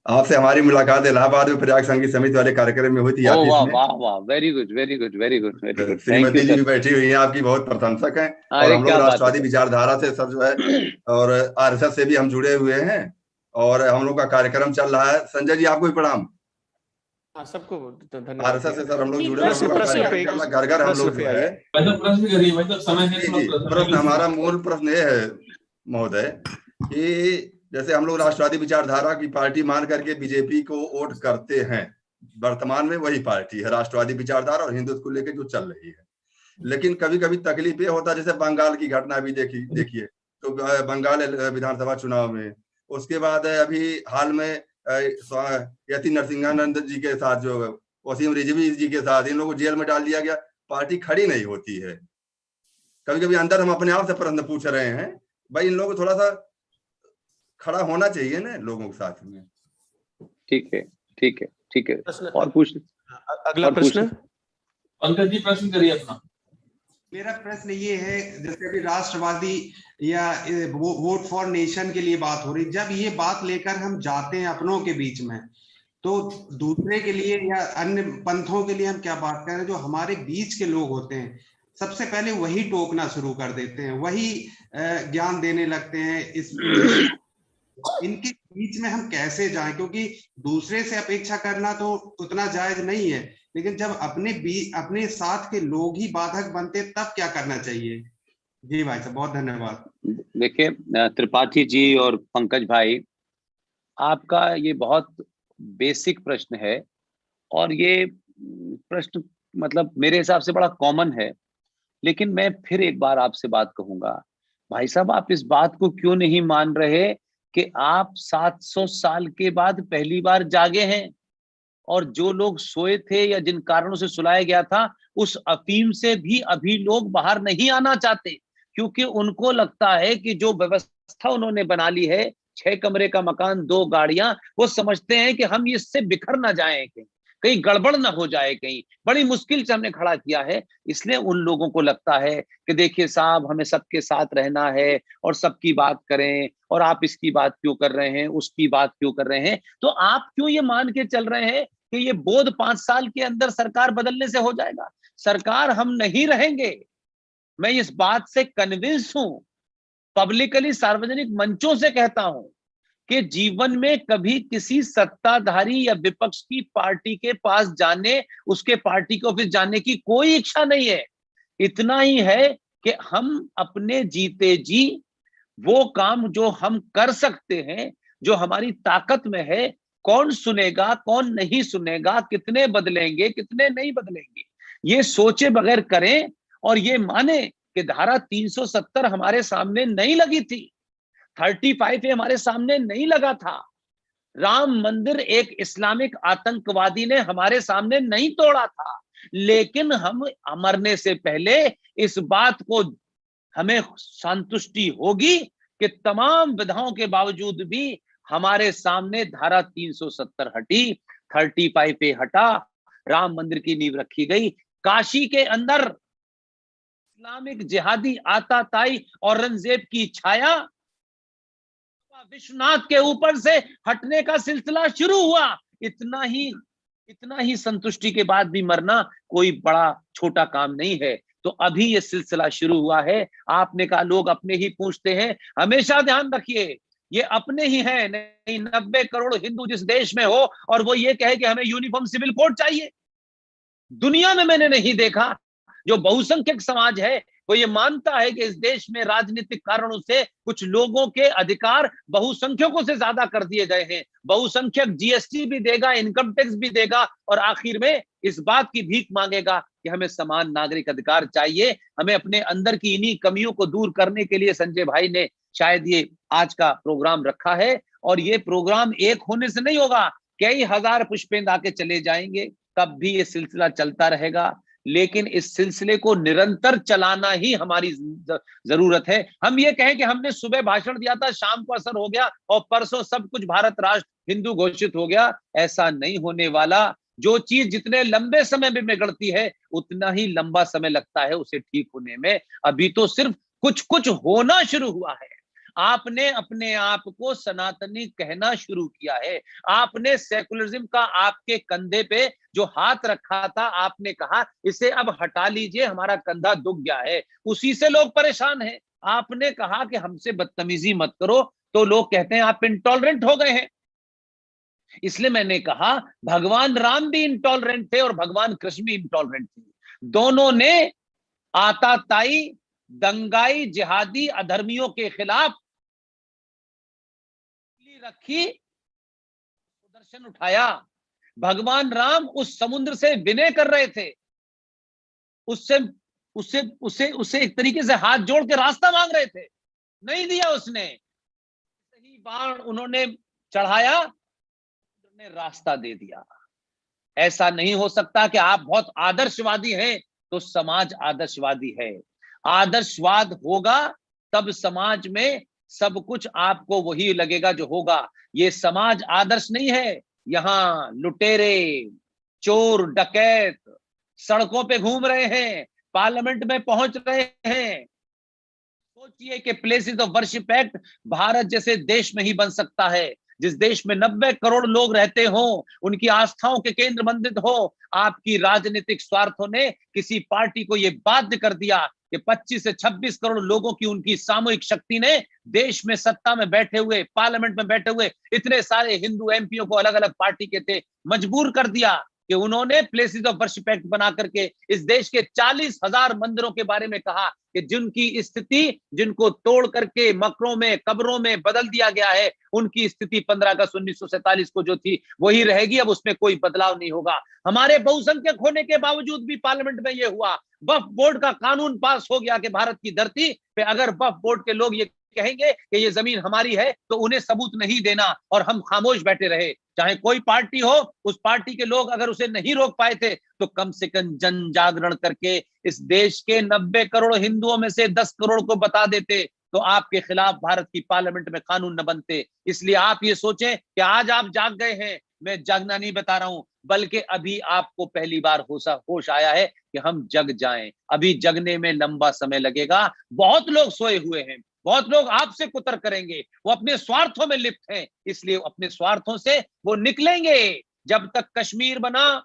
आपसे हमारी मुलाकात इलाहाबाद में प्रयाग संगीत समिति वाले कार्यक्रम में हुई थी। वाह वाह वाह, very good very good very good very good. श्रीमती जी भी बैठी हुई हैं, आपकी बहुत प्रशंसक हैं। और हम लोग राष्ट्रवादी विचारधारा से सब जो है, और आरएसएस से भी हम जुड़े हुए हैं, और हम लोग का कार्यक्रम चल रहा है। संजय जी आपको भी प्रणाम। सबको धन्यवाद। आरएसएस से सर हम लोग जुड़े हैं, घर घर हम लोग जो है। प्रश्न करिए भाई साहब, समय है। प्रश्न, हमारा मूल प्रश्न ये है महोदय कि जैसे हम लोग राष्ट्रवादी विचारधारा की पार्टी मान करके बीजेपी को वोट करते हैं, वर्तमान में वही पार्टी है राष्ट्रवादी विचारधारा और हिंदुत्व को लेकर जो चल रही है। लेकिन कभी कभी तकलीफ ये होता है, जैसे बंगाल की घटना भी देखिए तो बंगाल विधानसभा चुनाव में, उसके बाद अभी हाल में यति नरसिंहानंद जी के साथ, जो वसीम रिजवी जी के साथ, इन लोगों को जेल में डाल दिया गया। पार्टी खड़ी नहीं होती है। कभी कभी अंदर हम अपने आप से प्रश्न पूछ रहे हैं, भाई इन लोगों को थोड़ा सा खड़ा होना चाहिए ना लोगों के साथ में। ठीक है ठीक है ठीक है, और पूछ। अगला प्रश्न पंकज जी प्रश्न करिए अपना। मेरा प्रश्न ये है, जैसे अभी राष्ट्रवादी या वोट फॉर नेशन के लिए बात हो रही, जब ये बात लेकर हम जाते हैं अपनों के बीच में, तो दूसरे के लिए या अन्य पंथों के लिए हम क्या बात कर रहे हैं? जो हमारे बीच के लोग होते हैं, सबसे पहले वही टोकना शुरू कर देते हैं, वही ज्ञान देने लगते हैं। इनके बीच में हम कैसे जाएं? क्योंकि दूसरे से अपेक्षा करना तो उतना जायज नहीं है, लेकिन जब अपने साथ के लोग ही बाधक बनते, तब क्या करना चाहिए? जी भाई साहब, बहुत धन्यवाद। देखिए त्रिपाठी जी और पंकज भाई, आपका ये बहुत बेसिक प्रश्न है, और ये प्रश्न मतलब मेरे हिसाब से बड़ा कॉमन है। लेकिन मैं फिर एक बार आपसे बात कहूंगा, भाई साहब आप इस बात को क्यों नहीं मान रहे कि आप 700 साल के बाद पहली बार जागे हैं, और जो लोग सोए थे या जिन कारणों से सुलाया गया था, उस अफीम से भी अभी लोग बाहर नहीं आना चाहते, क्योंकि उनको लगता है कि जो व्यवस्था उन्होंने बना ली है, 6 कमरे का मकान 2 गाड़ियां, वो समझते हैं कि हम इससे बिखर ना जाएं, कहीं गड़बड़ ना हो जाए, कहीं बड़ी मुश्किल से हमने खड़ा किया है। इसलिए उन लोगों को लगता है कि देखिए साहब, हमें सबके साथ रहना है और सबकी बात करें, और आप इसकी बात क्यों कर रहे हैं, उसकी बात क्यों कर रहे हैं? तो आप क्यों ये मान के चल रहे हैं कि ये बोध 5 साल के अंदर सरकार बदलने से हो जाएगा? सरकार हम नहीं रहेंगे, मैं इस बात से कन्विंस हूं, पब्लिकली सार्वजनिक मंचों से कहता हूं कि जीवन में कभी किसी सत्ताधारी या विपक्ष की पार्टी के पास जाने, उसके पार्टी के ऑफिस जाने की कोई इच्छा नहीं है। इतना ही है कि हम अपने जीते जी वो काम जो हम कर सकते हैं, जो हमारी ताकत में है, कौन सुनेगा कौन नहीं सुनेगा, कितने बदलेंगे कितने नहीं बदलेंगे, ये सोचे बगैर करें, और ये माने कि धारा 370 हमारे सामने नहीं लगी थी, 35A हमारे सामने नहीं लगा था। राम मंदिर एक इस्लामिक आतंकवादी ने हमारे सामने नहीं तोड़ा था, लेकिन हम मरने से पहले इस बात को हमें संतुष्टि होगी कि तमाम विधाओं के बावजूद भी हमारे सामने धारा 370 हटी, 35A हटा, राम मंदिर की नींव रखी गई। काशी के अंदर इस्लामिक जिहादी आताताई औरंगजेब की छाया विश्वनाथ के ऊपर से हटने का सिलसिला शुरू हुआ। इतना ही संतुष्टि के बाद भी मरना कोई बड़ा छोटा काम नहीं है। तो अभी ये सिलसिला शुरू हुआ है। आपने कहा लोग अपने ही पूछते हैं, हमेशा ध्यान रखिए ये अपने ही हैं, नहीं 90 करोड़ हिंदू जिस देश में हो और वो ये कहे कि हमें यूनिफॉर्म सिविल कोड चाहिए। दुनिया में मैंने नहीं देखा जो बहुसंख्यक समाज है वो ये मानता है कि इस देश में राजनीतिक कारणों से कुछ लोगों के अधिकार बहुसंख्यकों से ज्यादा कर दिए गए हैं। बहुसंख्यक जीएसटी भी देगा, इनकम टैक्स भी देगा और आखिर में इस बात की भीख मांगेगा कि हमें समान नागरिक अधिकार चाहिए। हमें अपने अंदर की इन्हीं कमियों को दूर करने के लिए संजय भाई ने शायद ये आज का प्रोग्राम रखा है। और ये प्रोग्राम एक होने से नहीं होगा, कई हजार पुष्पेंद्र आके चले जाएंगे, तब भी ये सिलसिला चलता रहेगा। लेकिन इस सिलसिले को निरंतर चलाना ही हमारी जरूरत है। हम ये कहें कि हमने सुबह भाषण दिया था, शाम को असर हो गया और परसों सब कुछ भारत राष्ट्र हिंदू घोषित हो गया, ऐसा नहीं होने वाला। जो चीज जितने लंबे समय में बिगड़ती है उतना ही लंबा समय लगता है उसे ठीक होने में। अभी तो सिर्फ कुछ कुछ होना शुरू हुआ है। आपने अपने आप को सनातनी कहना शुरू किया है। आपने सेकुलरिज्म का आपके कंधे पे जो हाथ रखा था, आपने कहा इसे अब हटा लीजिए, हमारा कंधा दुख गया है। उसी से लोग परेशान हैं। आपने कहा कि हमसे बदतमीजी मत करो, तो लोग कहते हैं आप इंटॉलरेंट हो गए हैं। इसलिए मैंने कहा भगवान राम भी इंटॉलरेंट थे और भगवान कृष्ण भी इंटॉलरेंट थे। दोनों ने आताताई, दंगाई, जिहादी, अधर्मियों के खिलाफ रखी, दर्शन उठाया। भगवान राम उस समुद्र से विनय कर रहे थे, उससे उससे उससे उससे एक तरीके से हाथ जोड़ के रास्ता मांग रहे थे, नहीं दिया उसने। सही बाण उन्होंने चढ़ाया, ने रास्ता दे दिया। ऐसा नहीं हो सकता कि आप बहुत आदर्शवादी हैं तो समाज आदर्शवादी है। आदर्शवाद होगा तब समाज में सब कुछ आपको वही लगेगा जो होगा। ये समाज आदर्श नहीं है। यहाँ लुटेरे, चोर, डकैत सड़कों पे घूम रहे हैं, पार्लियामेंट में पहुंच रहे हैं। सोचिए कि places of worship act Bharat जैसे देश में ही बन सकता है, जिस देश में 90 करोड़ लोग रहते हों, उनकी आस्थाओं के केंद्र मंदिर हो। आपकी राजनीतिक स्वार्थों ने किसी पार्टी को यह बाध्य कर दिया कि 25 से 26 करोड़ लोगों की उनकी सामूहिक शक्ति ने देश में सत्ता में बैठे हुए, पार्लियामेंट में बैठे हुए इतने सारे हिंदू एमपीओ को, अलग अलग पार्टी के थे, मजबूर कर दिया कि उन्होंने प्लेसेस ऑफ वर्शिप एक्ट बना करके इस देश के 40,000 मंदिरों के बारे में कहा कि जिनकी स्थिति, जिनको तोड़ करके मकरों में, कब्रों में बदल दिया गया है, उनकी स्थिति 15 अगस्त 1947 को जो थी वही रहेगी, अब उसमें कोई बदलाव नहीं होगा। हमारे बहुसंख्यक होने के बावजूद भी पार्लियामेंट में यह हुआ, वक्फ बोर्ड का कानून पास हो गया कि भारत की धरती पे अगर वक्फ बोर्ड के लोग ये कहेंगे कि ये जमीन हमारी है तो उन्हें सबूत नहीं देना और हम खामोश बैठे रहे। चाहे कोई पार्टी हो, उस पार्टी के लोग अगर उसे नहीं रोक पाए थे तो कम से कम जन जागरण करके इस देश के 90 करोड़ हिंदुओं में से 10 करोड़ को बता देते तो आपके खिलाफ भारत की पार्लियामेंट में कानून न बनते। इसलिए आप ये सोचें कि आज आप जाग गए हैं, मैं जागना नहीं बता रहा हूं, बल्कि अभी आपको पहली बार होश आया है कि हम जग जाएं। अभी जगने में लंबा समय लगेगा। बहुत लोग सोए हुए हैं, बहुत लोग आपसे कुतर करेंगे, वो अपने स्वार्थों में लिप्त हैं, इसलिए अपने स्वार्थों से वो निकलेंगे। जब तक कश्मीर बना,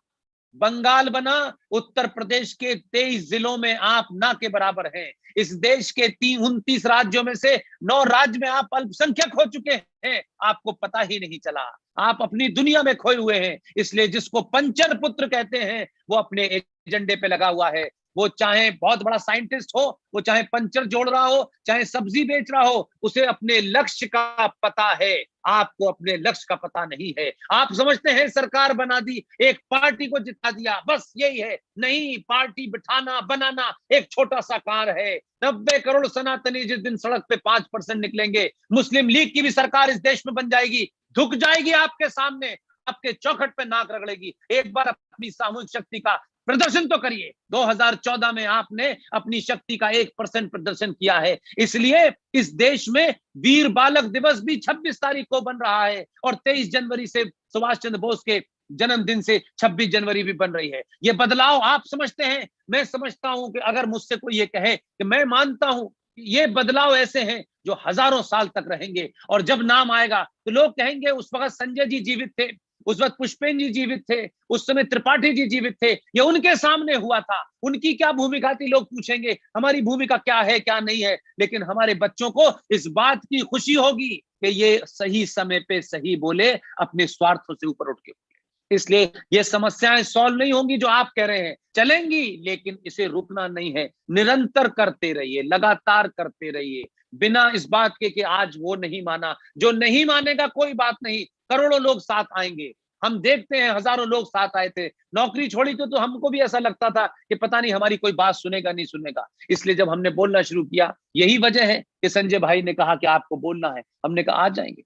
बंगाल बना, उत्तर प्रदेश के 23 जिलों में आप ना के बराबर हैं। इस देश के 29 राज्यों में से 9 राज्य में आप अल्पसंख्यक हो चुके हैं, आपको पता ही नहीं चला। आप अपनी दुनिया में खोए हुए हैं। इसलिए जिसको पंचर पुत्र कहते हैं वो अपने एजेंडे पे लगा हुआ है। वो चाहे बहुत बड़ा साइंटिस्ट हो, वो चाहे पंचर जोड़ रहा हो, चाहे सब्जी बेच रहा हो, उसे अपने लक्ष्य का पता है। आपको अपने लक्ष्य का पता नहीं है। आप समझते हैं सरकार बना दी, एक पार्टी को जिता दिया, बस यही है। नहीं, पार्टी बिठाना बनाना एक छोटा सा कार्य है। 90 करोड़ सनातनी जिस दिन सड़क पे 5% निकलेंगे, मुस्लिम लीग की भी सरकार इस देश में बन जाएगी, झुक जाएगी आपके सामने, आपके चौखट पे नाक रगड़ेगी। एक बार अपनी सामूहिक शक्ति का प्रदर्शन तो करिए। 2014 में आपने अपनी शक्ति का 1% प्रदर्शन किया है, इसलिए इस देश में वीर बालक दिवस भी 26 तारीख को बन रहा है और 23 जनवरी से सुभाष चंद्र बोस के जन्मदिन से 26 जनवरी भी बन रही है। ये बदलाव आप समझते हैं, मैं समझता हूं कि अगर मुझसे कोई ये कहे कि मैं मानता हूं ये बदलाव ऐसे हैं जो हजारों साल तक रहेंगे, और जब नाम आएगा तो लोग कहेंगे उस वक्त संजय जी जीवित थे, उस वक्त पुष्पेन जी जीवित थे, उस समय त्रिपाठी जी जीवित थे, ये उनके सामने हुआ था, उनकी क्या भूमिका थी, लोग पूछेंगे। हमारी भूमिका क्या है क्या नहीं है, लेकिन हमारे बच्चों को इस बात की खुशी होगी कि ये सही समय पे सही बोले, अपने स्वार्थों से ऊपर उठ के बोले। इसलिए ये समस्याएं सॉल्व नहीं होंगी जो आप कह रहे हैं, चलेंगी, लेकिन इसे रुकना नहीं है। निरंतर करते रहिए, लगातार करते रहिए, बिना इस बात के कि आज वो नहीं माना। जो नहीं मानेगा कोई बात नहीं, करोड़ों लोग साथ आएंगे। हम देखते हैं हजारों लोग साथ आए थे, नौकरी छोड़ी तो हमको भी ऐसा लगता था कि पता नहीं हमारी कोई बात सुनेगा नहीं सुनेगा। इसलिए जब हमने बोलना शुरू किया, यही वजह है कि संजय भाई ने कहा कि आपको बोलना है, हमने कहा आ जाएंगे।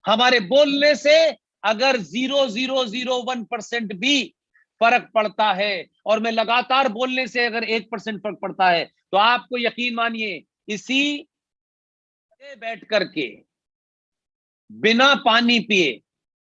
हमारे बोलने से अगर 0.001% भी फर्क पड़ता है, और मैं लगातार बोलने से अगर 1% फर्क पड़ता है, तो आपको यकीन मानिए इसी बैठ करके बिना पानी पिए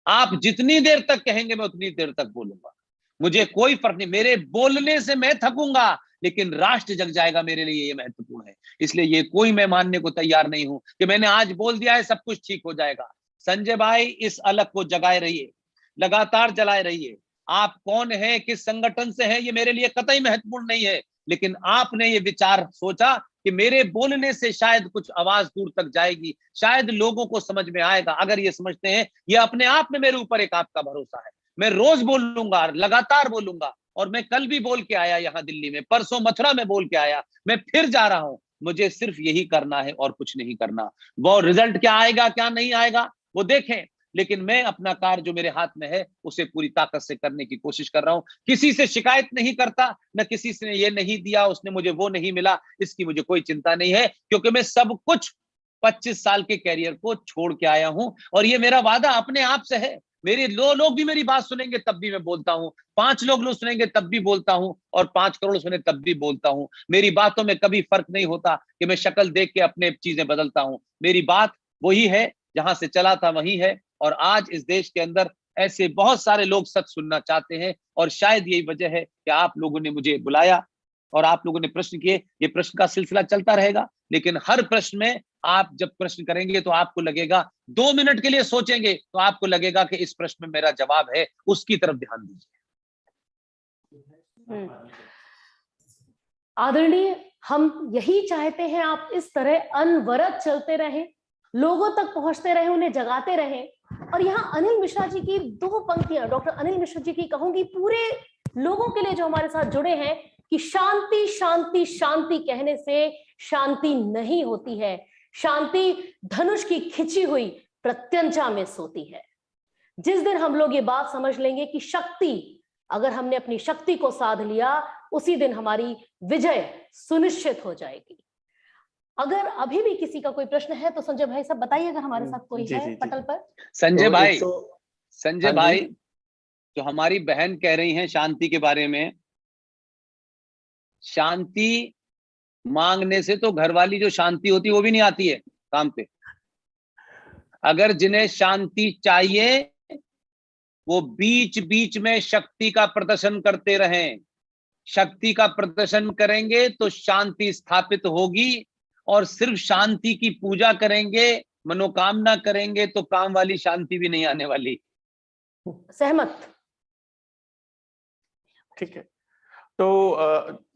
आप जितनी देर तक कहेंगे मैं उतनी देर तक बोलूंगा। मुझे कोई फर्क नहीं, मेरे बोलने से मैं थकूंगा लेकिन राष्ट्र जग जाएगा, मेरे लिए ये महत्वपूर्ण है। इसलिए ये कोई मैं मानने को तैयार नहीं हूं कि मैंने आज बोल दिया है सब कुछ ठीक हो जाएगा। संजय भाई, इस अलग को जगाए रहिए, लगातार जलाए रहिए। आप कौन है, किस संगठन से है, ये मेरे लिए कतई महत्वपूर्ण नहीं है, लेकिन आपने ये विचार सोचा कि मेरे बोलने से शायद कुछ आवाज दूर तक जाएगी, शायद लोगों को समझ में आएगा। अगर ये समझते हैं, ये अपने आप में मेरे ऊपर एक आपका भरोसा है। मैं रोज बोलूंगा, लगातार बोलूंगा, और मैं कल भी बोल के आया यहाँ दिल्ली में, परसों मथुरा में बोल के आया, मैं फिर जा रहा हूं। मुझे सिर्फ यही करना है और कुछ नहीं करना। वो रिजल्ट क्या आएगा क्या नहीं आएगा वो देखें, लेकिन मैं अपना कार्य जो मेरे हाथ में है उसे पूरी ताकत से करने की कोशिश कर रहा हूं। किसी से शिकायत नहीं करता, न किसी से ये नहीं दिया, उसने मुझे वो नहीं मिला, इसकी मुझे कोई चिंता नहीं है, क्योंकि मैं सब कुछ 25 साल के कैरियर को छोड़ के आया हूं, और ये मेरा वादा अपने आप से है। मेरे लोग भी मेरी बात सुनेंगे तब भी मैं बोलता हूं, 5 लोग सुनेंगे तब भी बोलता हूं, और 5 करोड़ सुने तब भी बोलता हूं। मेरी बातों में कभी फर्क नहीं होता कि मैं शक्ल देख के अपने चीजें बदलता हूं। मेरी बात वही है, जहां से चला था वही है, और आज इस देश के अंदर ऐसे बहुत सारे लोग सच सुनना चाहते हैं, और शायद यही वजह है कि आप लोगों ने मुझे बुलाया और आप लोगों ने प्रश्न किए। ये प्रश्न का सिलसिला चलता रहेगा, लेकिन हर प्रश्न में आप जब प्रश्न करेंगे तो आपको लगेगा, 2 मिनट के लिए सोचेंगे तो आपको लगेगा कि इस प्रश्न में मेरा जवाब है, उसकी तरफ ध्यान दीजिए। आदरणीय, हम यही चाहते हैं आप इस तरह अनवरत चलते रहें, लोगों तक पहुंचते रहे, उन्हें जगाते रहे। और यहाँ अनिल मिश्रा जी की 2 पंक्तियां, डॉक्टर अनिल मिश्रा जी की कहूंगी पूरे लोगों के लिए जो हमारे साथ जुड़े हैं, कि शांति शांति शांति कहने से शांति नहीं होती है। शांति धनुष की खिंची हुई प्रत्यंचा में सोती है। जिस दिन हम लोग ये बात समझ लेंगे कि शक्ति, अगर हमने अपनी शक्ति को साध लिया, उसी दिन हमारी विजय सुनिश्चित हो जाएगी। अगर अभी भी किसी का कोई प्रश्न है तो संजय भाई साहब बताइए, अगर हमारे साथ कोई है पटल पर। संजय भाई, संजय भाई, जो हमारी बहन कह रही हैं शांति के बारे में, शांति मांगने से तो घरवाली जो शांति होती है वो भी नहीं आती है काम पे। अगर जिन्हें शांति चाहिए वो बीच बीच में शक्ति का प्रदर्शन करते रहें। शक्ति का प्रदर्शन करेंगे तो शांति स्थापित होगी, और सिर्फ शांति की पूजा करेंगे, मनोकामना करेंगे तो काम वाली शांति भी नहीं आने वाली। सहमत? ठीक है, तो